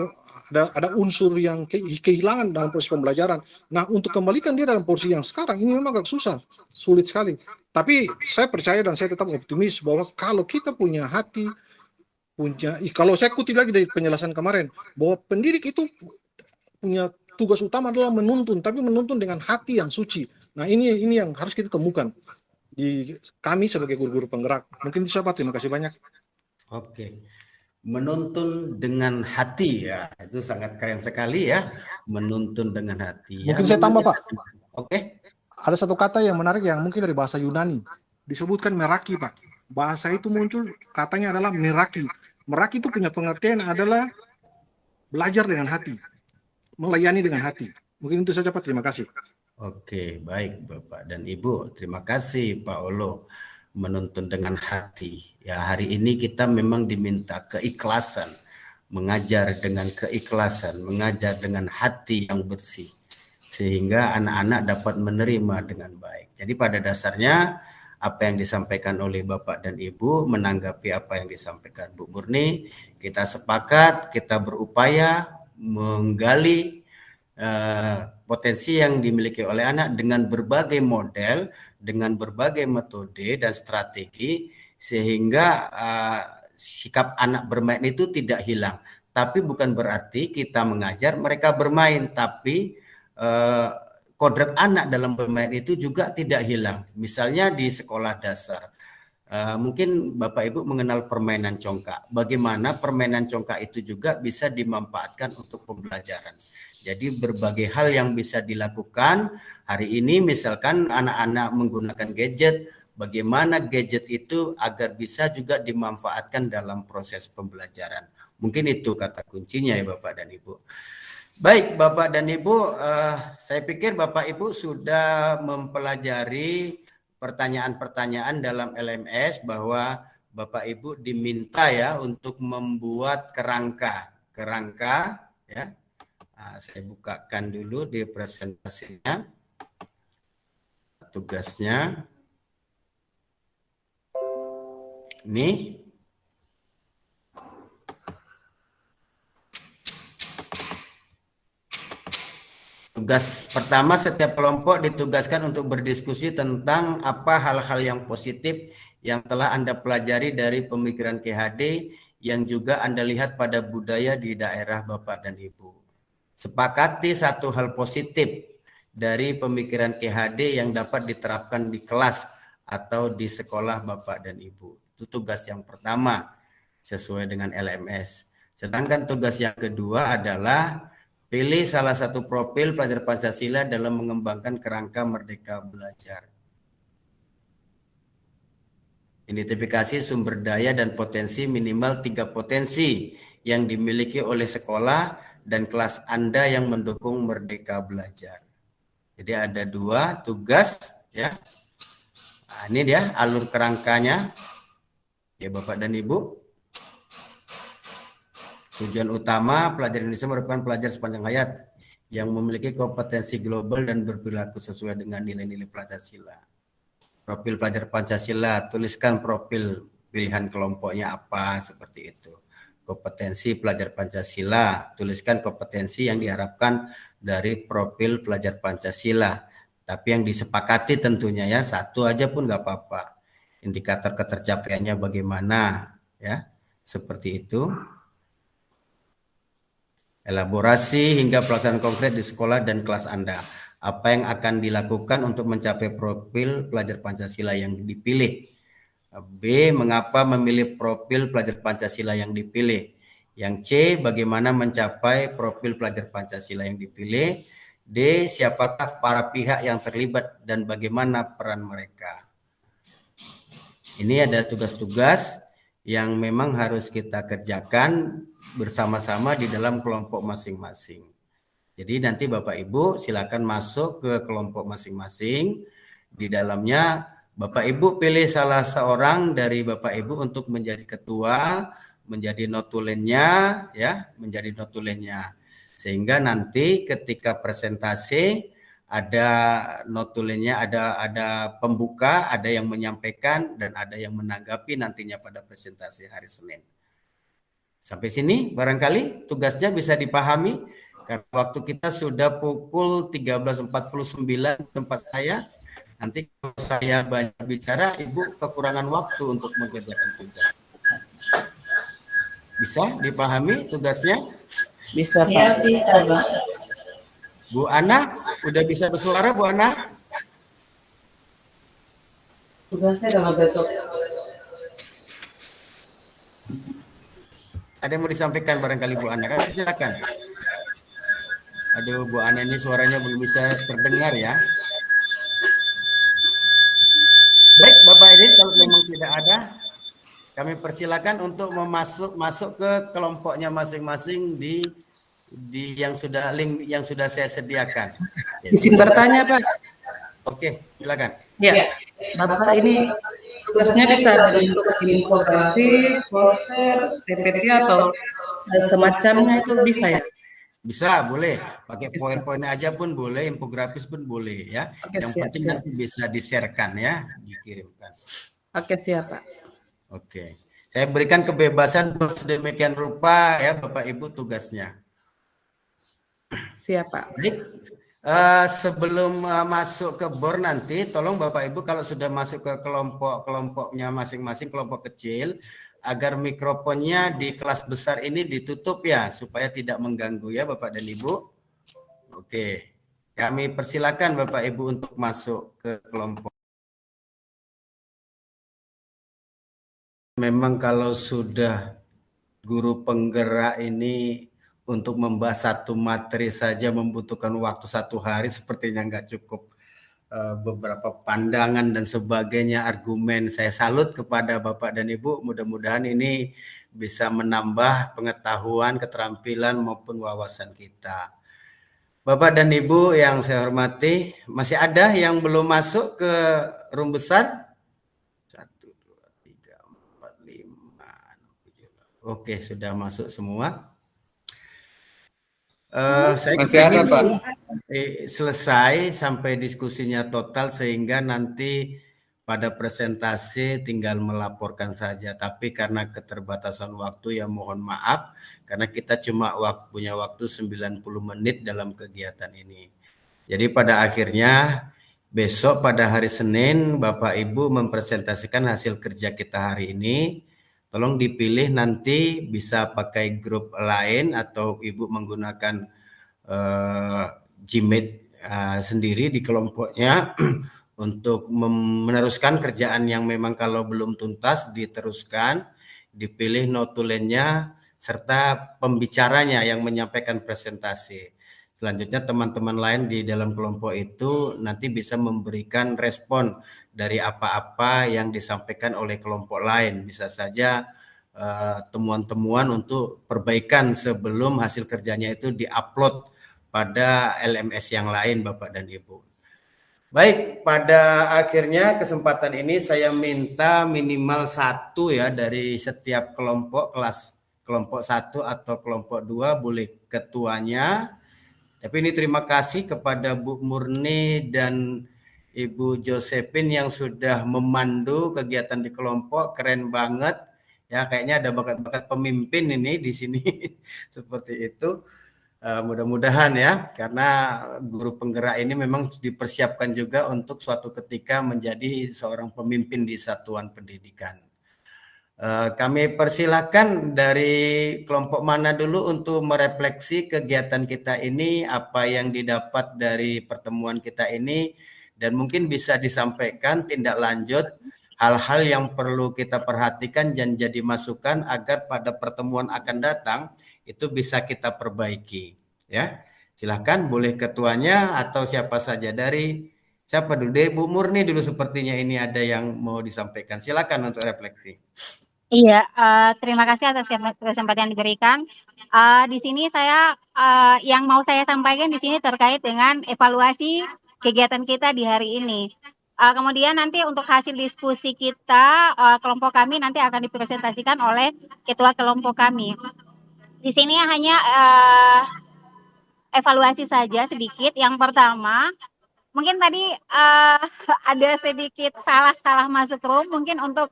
ada unsur yang kehilangan dalam proses pembelajaran. Nah, untuk kembalikan dia dalam porsi yang sekarang ini memang agak sulit sekali. Tapi saya percaya dan saya tetap optimis bahwa kalau kita punya hati, kalau saya kutip lagi dari penjelasan kemarin, bahwa pendidik itu punya tugas utama adalah menuntun, tapi menuntun dengan hati yang suci. Nah, ini yang harus kita temukan di kami sebagai guru-guru penggerak. Mungkin itu Pak, terima kasih banyak. Oke. menuntun dengan hati ya, itu sangat keren sekali ya, menuntun dengan hati. Mungkin saya tambah Pak. Oke. Ada satu kata yang menarik yang mungkin dari bahasa Yunani, disebutkan meraki Pak. Bahasa itu muncul katanya adalah meraki. Meraki itu punya pengertian adalah belajar dengan hati, melayani dengan hati. Mungkin itu saja Pak, terima kasih. Oke, baik Bapak dan Ibu, terima kasih Pak Olo. Menuntun dengan hati. Ya, hari ini kita memang diminta keikhlasan, mengajar dengan keikhlasan, mengajar dengan hati yang bersih, sehingga anak-anak dapat menerima dengan baik. Jadi pada dasarnya apa yang disampaikan oleh Bapak dan Ibu, menanggapi apa yang disampaikan Bu Murni, kita sepakat, kita berupaya menggali potensi yang dimiliki oleh anak dengan berbagai model, dengan berbagai metode dan strategi, sehingga sikap anak bermain itu tidak hilang. Tapi bukan berarti kita mengajar mereka bermain, tapi kodrat anak dalam bermain itu juga tidak hilang. Misalnya di sekolah dasar, mungkin Bapak Ibu mengenal permainan congkak. Bagaimana permainan congkak itu juga bisa dimanfaatkan untuk pembelajaran. Jadi berbagai hal yang bisa dilakukan. Hari ini misalkan anak-anak menggunakan gadget, bagaimana gadget itu agar bisa juga dimanfaatkan dalam proses pembelajaran. Mungkin itu kata kuncinya ya Bapak dan Ibu. Baik Bapak dan Ibu, saya pikir Bapak Ibu sudah mempelajari pertanyaan-pertanyaan dalam LMS, bahwa Bapak Ibu diminta ya untuk membuat kerangka ya. Nah, saya bukakan dulu di presentasinya tugasnya. Ini tugas pertama, setiap kelompok ditugaskan untuk berdiskusi tentang apa hal-hal yang positif yang telah Anda pelajari dari pemikiran KHD yang juga Anda lihat pada budaya di daerah Bapak dan Ibu. Sepakati satu hal positif dari pemikiran KHD yang dapat diterapkan di kelas atau di sekolah Bapak dan Ibu. Itu tugas yang pertama sesuai dengan LMS. Sedangkan tugas yang kedua adalah pilih salah satu profil pelajar Pancasila dalam mengembangkan kerangka Merdeka Belajar. Identifikasi sumber daya dan potensi, minimal 3 potensi yang dimiliki oleh sekolah dan kelas Anda yang mendukung Merdeka Belajar. Jadi ada 2 tugas ya. Nah, ini dia alur kerangkanya ya Bapak dan Ibu. Tujuan utama, pelajar Indonesia merupakan pelajar sepanjang hayat yang memiliki kompetensi global dan berperilaku sesuai dengan nilai-nilai Pancasila. Profil pelajar Pancasila, tuliskan profil pilihan kelompoknya apa, seperti itu. Kompetensi pelajar Pancasila, tuliskan kompetensi yang diharapkan dari profil pelajar Pancasila. Tapi yang disepakati tentunya ya, 1 aja pun nggak apa-apa. Indikator ketercapaiannya bagaimana ya, seperti itu. Elaborasi hingga pelaksanaan konkret di sekolah dan kelas Anda. Apa yang akan dilakukan untuk mencapai profil pelajar Pancasila yang dipilih? B. Mengapa memilih profil pelajar Pancasila yang dipilih? Yang C. Bagaimana mencapai profil pelajar Pancasila yang dipilih? D. Siapakah para pihak yang terlibat dan bagaimana peran mereka? Ini ada tugas-tugas yang memang harus kita kerjakan bersama-sama di dalam kelompok masing-masing. Jadi nanti Bapak Ibu silakan masuk ke kelompok masing-masing. Di dalamnya Bapak Ibu pilih salah seorang dari Bapak Ibu untuk menjadi ketua, menjadi notulennya ya, menjadi notulennya. Sehingga nanti ketika presentasi ada notulennya, ada pembuka, ada yang menyampaikan dan ada yang menanggapi nantinya pada presentasi hari Senin. Sampai sini barangkali tugasnya bisa dipahami, karena waktu kita sudah pukul 13.49 tempat saya. Nanti kalau saya banyak bicara, Ibu kekurangan waktu untuk mengerjakan tugas. Bisa dipahami tugasnya? Bisa, Pak. Ya, bisa, Pak. Bu Ana, udah bisa bersuara Bu Ana? Tugasnya dalam bentuk Ada yang mau disampaikan barangkali Bu Ana? Kan silakan. Aduh, Bu Ana ini suaranya belum bisa terdengar ya. Baik, Bapak Edin, kalau memang tidak ada, kami persilakan untuk masuk ke kelompoknya masing-masing di yang sudah link yang sudah saya sediakan. Izin bertanya, Pak. Oke, silakan. Ya, Bapak ini tugasnya bisa bentuk infografis, poster, PPT atau semacamnya itu bisa ya? Bisa, boleh. Pakai PowerPoint aja pun boleh, infografis pun boleh ya. Oke, Yang penting nanti bisa di-share-kan ya, dikirimkan. Oke, siap, Pak. Oke. Saya berikan kebebasan sedemikian rupa ya Bapak Ibu tugasnya. Siap, Pak. Baik. Sebelum masuk ke BOR nanti, tolong Bapak Ibu kalau sudah masuk ke kelompoknya masing-masing, kelompok kecil, agar mikrofonnya di kelas besar ini ditutup ya, supaya tidak mengganggu ya Bapak dan Ibu. Oke, kami persilakan Bapak Ibu untuk masuk ke kelompok. Memang kalau sudah guru penggerak ini untuk membahas satu materi saja membutuhkan waktu 1 hari, sepertinya nggak cukup. Beberapa pandangan dan sebagainya, argumen. Saya salut kepada Bapak dan Ibu, mudah-mudahan ini bisa menambah pengetahuan, keterampilan maupun wawasan kita. Bapak dan Ibu yang saya hormati, masih ada yang belum masuk ke room besar? 1, 2, 3, 4, 5, 6, 7. Oke, sudah masuk semua. Saya masih ada, Pak. Selesai sampai diskusinya total sehingga nanti pada presentasi tinggal melaporkan saja. Tapi karena keterbatasan waktu ya mohon maaf karena kita cuma punya waktu 90 menit dalam kegiatan ini. Jadi pada akhirnya besok pada hari Senin Bapak Ibu mempresentasikan hasil kerja kita hari ini. Tolong dipilih nanti bisa pakai grup lain atau Ibu menggunakan Gmeet sendiri di kelompoknya untuk meneruskan kerjaan yang memang kalau belum tuntas diteruskan, dipilih notulennya serta pembicaranya yang menyampaikan presentasi. Selanjutnya teman-teman lain di dalam kelompok itu nanti bisa memberikan respon dari apa-apa yang disampaikan oleh kelompok lain. Bisa saja temuan-temuan untuk perbaikan sebelum hasil kerjanya itu diupload pada LMS yang lain Bapak dan Ibu. Baik, pada akhirnya kesempatan ini saya minta minimal 1 ya dari setiap kelompok, kelompok 1 atau kelompok 2 boleh ketuanya. Tapi ini terima kasih kepada Bu Murni dan Ibu Josephine yang sudah memandu kegiatan di kelompok, keren banget. Ya, kayaknya ada bakat-bakat pemimpin ini di sini seperti itu. Mudah-mudahan ya, karena guru penggerak ini memang dipersiapkan juga untuk suatu ketika menjadi seorang pemimpin di satuan pendidikan. Kami persilakan dari kelompok mana dulu untuk merefleksi kegiatan kita ini, apa yang didapat dari pertemuan kita ini, dan mungkin bisa disampaikan tindak lanjut hal-hal yang perlu kita perhatikan dan jadi masukan agar pada pertemuan akan datang itu bisa kita perbaiki. Ya, silakan boleh ketuanya atau siapa saja dari siapa dulu? Dari Bu Murni dulu sepertinya ini ada yang mau disampaikan. Silakan untuk refleksi. Iya, terima kasih atas kesempatan yang diberikan. Di sini saya yang mau saya sampaikan di sini terkait dengan evaluasi kegiatan kita di hari ini. Kemudian nanti untuk hasil diskusi kita, kelompok kami nanti akan dipresentasikan oleh ketua kelompok kami. Di sini hanya evaluasi saja sedikit. Yang pertama, mungkin tadi ada sedikit salah masuk room, mungkin untuk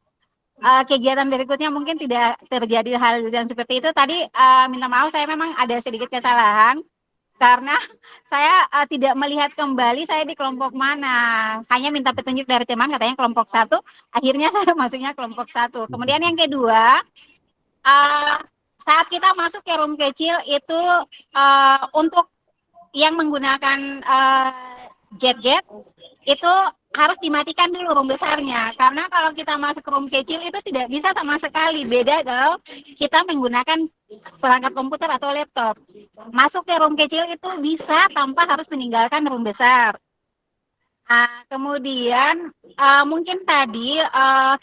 kegiatan berikutnya mungkin tidak terjadi hal yang seperti itu. Tadi minta maaf, saya memang ada sedikit kesalahan karena saya tidak melihat kembali saya di kelompok mana. Hanya minta petunjuk dari teman, katanya kelompok 1. Akhirnya saya masuknya kelompok 1. Kemudian yang kedua, saat kita masuk ke room kecil itu untuk yang menggunakan gadget itu harus dimatikan dulu room besarnya, karena kalau kita masuk ke room kecil itu tidak bisa sama sekali. Beda kalau kita menggunakan perangkat komputer atau laptop. Masuk ke room kecil itu bisa tanpa harus meninggalkan room besar. Kemudian mungkin tadi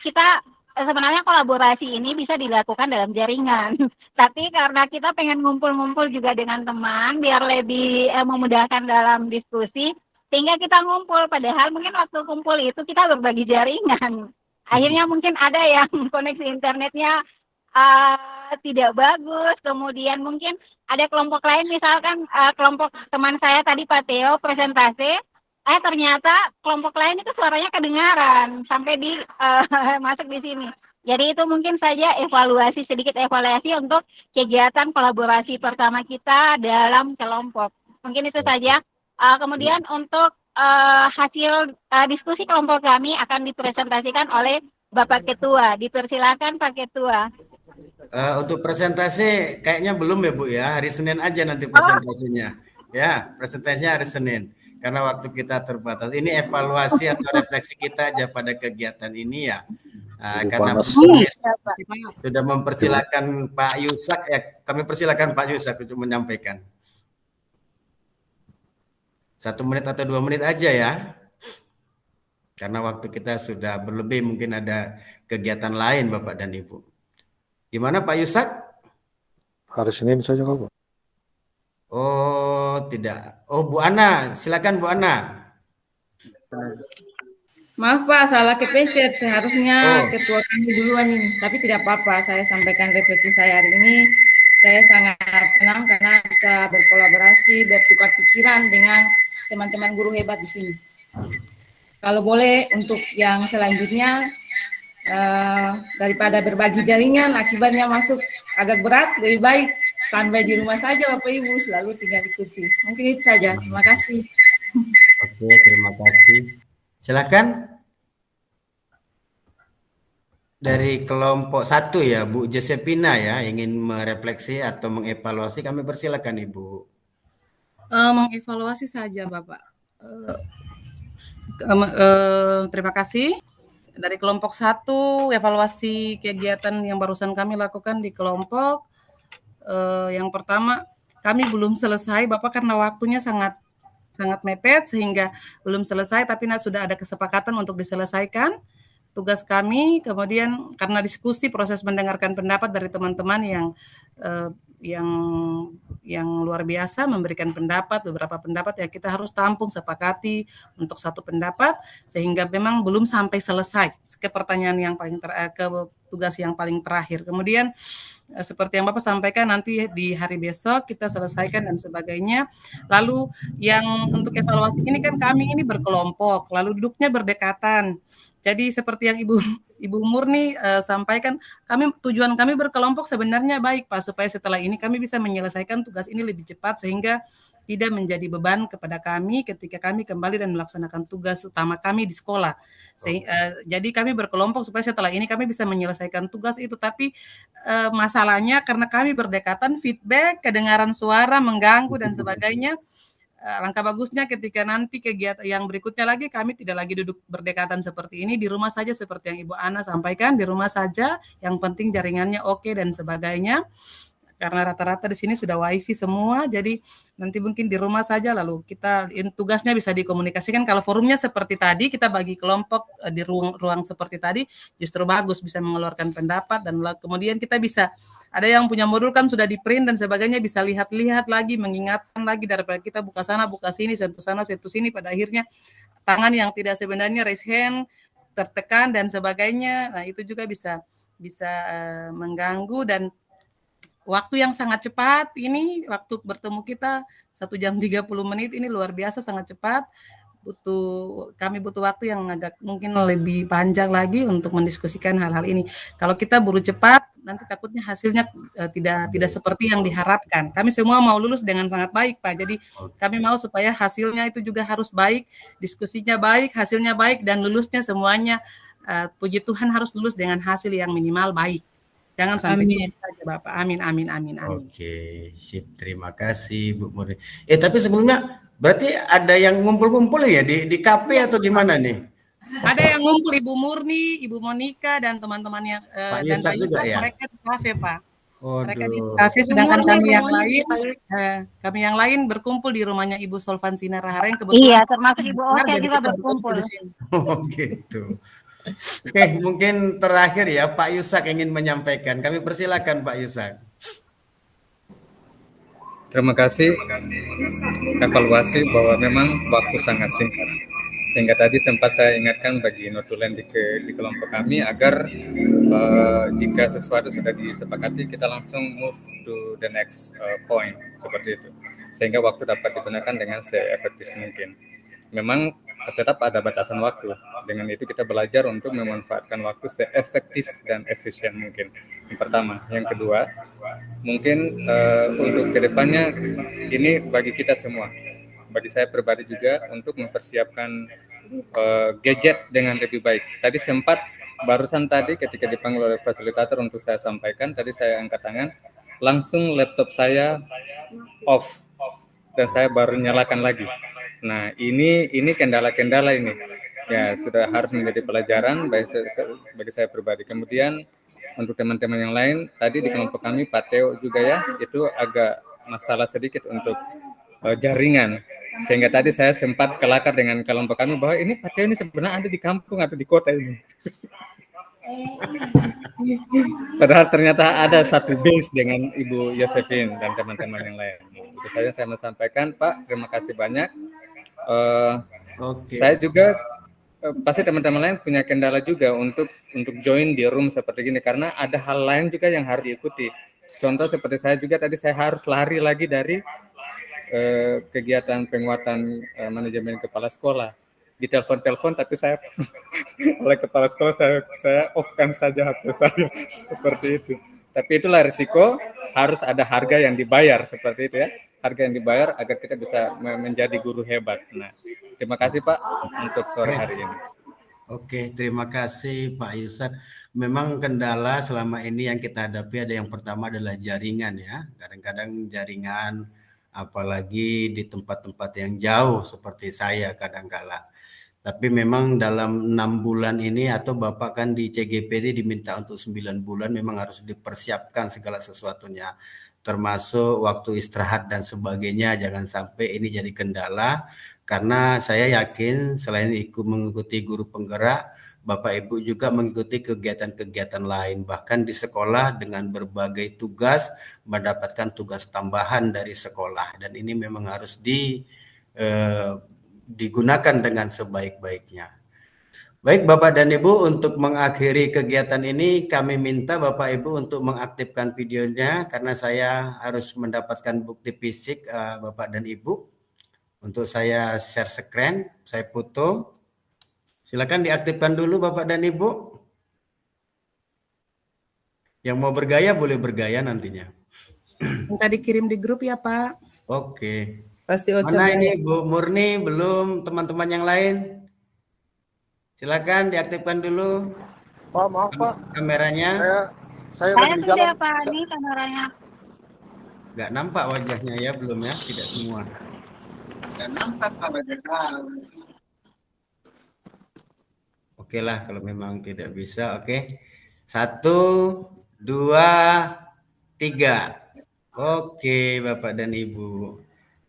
kita sebenarnya kolaborasi ini bisa dilakukan dalam jaringan. Tapi karena kita pengen ngumpul-ngumpul juga dengan teman biar lebih memudahkan dalam diskusi, sehingga kita ngumpul, padahal mungkin waktu kumpul itu kita berbagi jaringan. Akhirnya mungkin ada yang koneksi internetnya tidak bagus, kemudian mungkin ada kelompok lain, misalkan kelompok teman saya tadi Pak Theo presentasi, ternyata kelompok lain itu suaranya kedengaran sampai di masuk di sini. Jadi itu mungkin saja sedikit evaluasi untuk kegiatan kolaborasi pertama kita dalam kelompok. Mungkin itu saja. Kemudian untuk hasil diskusi kelompok kami akan dipresentasikan oleh Bapak Ketua. Dipersilakan Pak Ketua. Untuk presentasi kayaknya belum ya Bu ya, hari Senin aja nanti presentasinya. Ya, presentasinya hari Senin. Karena waktu kita terbatas. Ini evaluasi atau refleksi kita aja pada kegiatan ini ya. Karena sudah mempersilakan Pak Yusak ya, kami persilakan Pak Yusak untuk menyampaikan. 1 menit atau 2 menit aja ya. Karena waktu kita sudah berlebih, mungkin ada kegiatan lain Bapak dan Ibu. Gimana Pak Yusak? Hari Senin saja Pak. Oh, tidak. Oh, Bu Ana, silakan Bu Ana. Maaf Pak, salah kepencet. Seharusnya ketua kami duluan ini. Tapi tidak apa-apa, saya sampaikan refleksi saya hari ini. Saya sangat senang karena bisa berkolaborasi, bertukar pikiran dengan teman-teman guru hebat di sini. Kalau boleh untuk yang selanjutnya, daripada berbagi jaringan, akibatnya masuk agak berat, lebih baik standby di rumah saja Bapak Ibu, selalu tinggal ikuti. Mungkin itu saja, terima kasih. Oke, terima kasih. Silakan. Dari kelompok 1 ya, Bu Josephina ya, ingin merefleksi atau mengevaluasi, kami persilakan Ibu. Mengevaluasi saja Bapak. Terima kasih. Dari kelompok 1, evaluasi kegiatan yang barusan kami lakukan di kelompok. Yang pertama, kami belum selesai Bapak karena waktunya sangat mepet sehingga belum selesai, tapi sudah ada kesepakatan untuk diselesaikan tugas kami. Kemudian karena diskusi, proses mendengarkan pendapat dari teman-teman yang luar biasa memberikan beberapa pendapat ya, kita harus tampung, sepakati untuk satu pendapat sehingga memang belum sampai selesai ke pertanyaan yang paling ke tugas yang paling terakhir. Kemudian seperti yang Bapak sampaikan, nanti di hari besok kita selesaikan dan sebagainya. Lalu yang untuk evaluasi ini kan kami ini berkelompok, lalu duduknya berdekatan. Jadi seperti yang Ibu Murni sampaikan, tujuan kami berkelompok sebenarnya baik Pak, supaya setelah ini kami bisa menyelesaikan tugas ini lebih cepat sehingga tidak menjadi beban kepada kami ketika kami kembali dan melaksanakan tugas utama kami di sekolah. Jadi kami berkelompok supaya setelah ini kami bisa menyelesaikan tugas itu. Tapi masalahnya karena kami berdekatan, feedback, kedengaran suara mengganggu dan sebagainya. Langkah bagusnya ketika nanti kegiatan yang berikutnya lagi kami tidak lagi duduk berdekatan seperti ini, di rumah saja seperti yang Ibu Ana sampaikan, di rumah saja, yang penting jaringannya oke dan sebagainya. Karena rata-rata di sini sudah wifi semua, jadi nanti mungkin di rumah saja, lalu kita tugasnya bisa dikomunikasikan. Kalau forumnya seperti tadi, kita bagi kelompok di ruang seperti tadi, justru bagus, bisa mengeluarkan pendapat, dan kemudian kita bisa, ada yang punya modul kan sudah di print dan sebagainya, bisa lihat-lihat lagi, mengingatkan lagi, daripada kita buka sana, buka sini, sentuh sana, sentuh sini, pada akhirnya tangan yang tidak sebenarnya raise hand, tertekan dan sebagainya. Nah itu juga bisa mengganggu. Dan waktu yang sangat cepat ini, waktu bertemu kita 1 jam 30 menit ini luar biasa sangat cepat. Kami butuh waktu yang agak mungkin lebih panjang lagi untuk mendiskusikan hal-hal ini. Kalau kita buru cepat, nanti takutnya hasilnya tidak seperti yang diharapkan. Kami semua mau lulus dengan sangat baik, Pak. Jadi kami mau supaya hasilnya itu juga harus baik, diskusinya baik, hasilnya baik, dan lulusnya semuanya, puji Tuhan, harus lulus dengan hasil yang minimal baik. Jangan sampai cukup saja, Bapak. Amin, amin, amin, amin. Oke, sip. Terima kasih, Bu Murni. Tapi sebelumnya, berarti ada yang ngumpul-ngumpul ya di kafe atau di mana nih? Ada yang ngumpul Ibu Murni, Ibu Monika dan teman-teman yang Pak dan Yusak Pak juga Yusak, ya? mereka di kafe, Pak. Mereka di Waduh. kafe, sedangkan kami yang lain berkumpul di rumahnya Ibu Solvansina Rahara yang kebetulan Iya, termasuk Ibu Oke jadi juga kita berkumpul. di sini. Oh gitu. Oke, mungkin terakhir ya Pak Yusak ingin menyampaikan. Kami persilakan Pak Yusak. Terima kasih. Evaluasi bahwa memang waktu sangat singkat. Sehingga tadi sempat saya ingatkan bagi notulen di kelompok kami agar jika sesuatu sudah disepakati kita langsung move to the next point seperti itu. Sehingga waktu dapat digunakan dengan se-efektif mungkin. Memang tetap ada batasan waktu. Dengan itu kita belajar untuk memanfaatkan waktu se-efektif dan efisien mungkin. Yang pertama. Yang kedua, mungkin untuk kedepannya ini bagi kita semua. Bagi saya pribadi juga untuk mempersiapkan gadget dengan lebih baik. Tadi sempat barusan tadi ketika dipanggil oleh fasilitator untuk saya sampaikan, tadi saya angkat tangan, langsung laptop saya off dan saya baru nyalakan lagi. Nah, ini kendala-kendala ini. Ya, sudah harus menjadi pelajaran bagi saya pribadi. Kemudian untuk teman-teman yang lain, tadi di kelompok kami Pak Teo juga ya, itu agak masalah sedikit untuk jaringan. Sehingga tadi saya sempat kelakar dengan kelompok kami bahwa ini Pak Teo ini sebenarnya ada di kampung atau di kota ini. Padahal ternyata ada satu base dengan Ibu Yosefin dan teman-teman yang lain. Itu saja saya mau sampaikan, Pak. Terima kasih banyak. Saya juga pasti teman-teman lain punya kendala juga untuk join di room seperti ini karena ada hal lain juga yang harus diikuti. Contoh seperti saya juga tadi saya harus lari lagi dari kegiatan penguatan manajemen kepala sekolah. Di telepon tapi saya oleh kepala sekolah saya off-kan saja HP saya seperti itu. Tapi itulah risiko, harus ada harga yang dibayar seperti itu ya. Harga yang dibayar agar kita bisa menjadi guru hebat. Nah, terima kasih Pak untuk sore hari ini. Oke, terima kasih Pak Yusak. Memang kendala selama ini yang kita hadapi ada yang pertama adalah jaringan ya. Kadang-kadang jaringan apalagi di tempat-tempat yang jauh seperti saya kadang-kala. Tapi memang dalam 6 bulan ini atau Bapak kan di CGPD diminta untuk 9 bulan memang harus dipersiapkan segala sesuatunya. Termasuk waktu istirahat dan sebagainya, jangan sampai ini jadi kendala. Karena saya yakin selain mengikuti guru penggerak, Bapak Ibu juga mengikuti kegiatan-kegiatan lain. Bahkan di sekolah dengan berbagai tugas, mendapatkan tugas tambahan dari sekolah. Dan ini memang harus digunakan dengan sebaik-baiknya. Baik Bapak dan Ibu, untuk mengakhiri kegiatan ini kami minta Bapak Ibu untuk mengaktifkan videonya karena saya harus mendapatkan bukti fisik Bapak dan Ibu. Untuk saya share screen, saya foto. Silakan diaktifkan dulu Bapak dan Ibu. Yang mau bergaya boleh bergaya nantinya. Minta dikirim di grup ya Pak. Oke. Pasti Mana ini Bu Murni, belum teman-teman yang lain? Silakan diaktifkan dulu. Pak, maaf Pak. Kameranya. Saya lagi di jalan. Pak, ini kameranya. Nggak nampak wajahnya ya, belum ya? Tidak semua. Nggak nampak wajahnya. Oke lah, kalau memang tidak bisa, oke. 1, 2, 3. Oke, Bapak dan Ibu.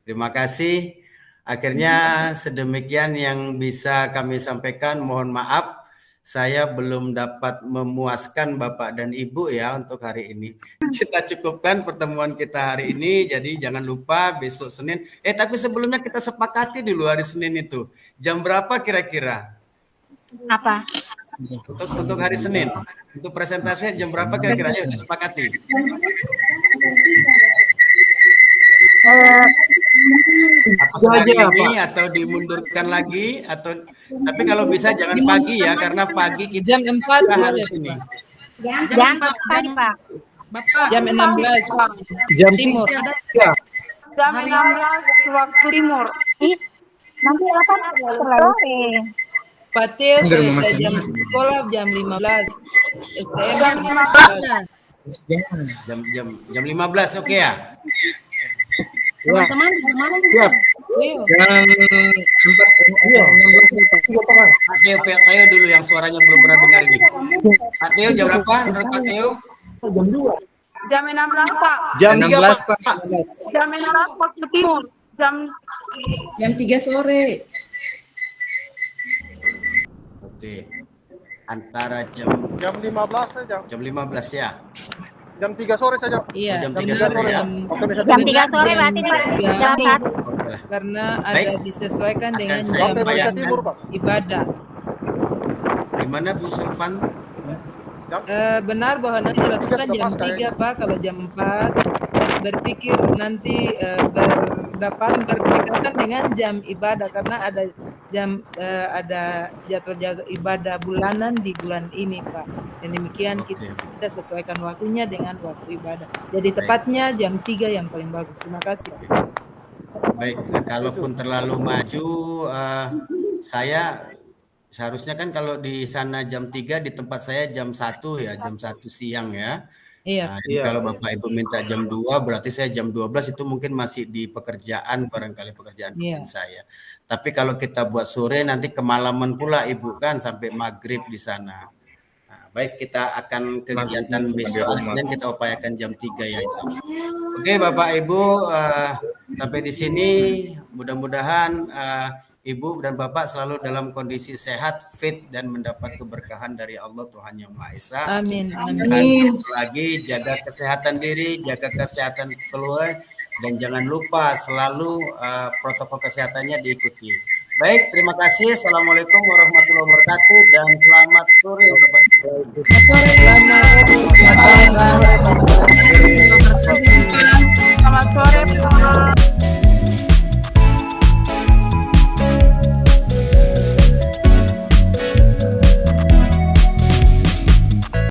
Terima kasih. Akhirnya sedemikian yang bisa kami sampaikan. Mohon maaf, saya belum dapat memuaskan Bapak dan Ibu ya untuk hari ini. Kita cukupkan pertemuan kita hari ini. Jadi jangan lupa besok Senin. Tapi sebelumnya kita sepakati dulu hari Senin itu. Jam berapa kira-kira? Apa? Untuk hari Senin. Untuk presentasinya jam berapa kira-kira? Ayo disepakati. Apa ini atau dimundurkan lagi atau tapi kalau bisa jangan pagi ya karena pagi kita jam 4 harus ini. Jam 4 Pak. Bapak jam 16 jam timur. Ya. Jam 16 waktu timur. Nanti apa sore? Pak Teo selesai jam sekolah jam 15. STM jam 15 oke ya? Teman-teman di mana? Siap. Jam 4.16. Pak Teo dulu yang suaranya belum pernah dengar ini. Pak Teo jam berapa menurut Pak Teo? Jam 2. Jam 16 Pak. Jam 3 Pak. Jam 16 waktu timur. Jam 3 sore. Oke. Antara jam 15 saja. Jam 15 ya. Jam 3 sore saja. Iya. Jam 3 sore ya. Jam 3 sore berarti di jam 1. Karena ada disesuaikan dengan saya jam bayangkan. Timur, Pak. ibadah. Gimana Bu Sulfan? Benar bahwa nanti dilakukan jam 3 Pak, kalau jam 4 berpikir nanti berdekatan dengan jam ibadah karena ada ada jadwal ibadah bulanan di bulan ini Pak. Dan demikian kita sesuaikan waktunya dengan waktu ibadah. Jadi tepatnya jam 3 yang paling bagus. Terima kasih. Baik, kalaupun terlalu maju, saya seharusnya kan kalau di sana jam 3, di tempat saya jam 1 ya, jam 1 siang ya. Iya. Jadi kalau Bapak Ibu minta jam 2, berarti saya jam 12 itu mungkin masih di pekerjaan, barangkali pekerjaan saya. Tapi kalau kita buat sore nanti kemalaman pula Ibu kan sampai maghrib di sana. Nah, baik, kita akan kegiatan besok Senin kita upayakan jam 3 ya insya Allah. Oke Bapak Ibu, sampai di sini mudah-mudahan Ibu dan Bapak selalu dalam kondisi sehat, fit, dan mendapat keberkahan dari Allah Tuhan Yang Maha Esa. Amin. Amin. Lagi jaga kesehatan diri, jaga kesehatan keluarga, dan jangan lupa selalu protokol kesehatannya diikuti. Baik, terima kasih. Assalamualaikum warahmatullahi wabarakatuh dan selamat sore. Selamat sore.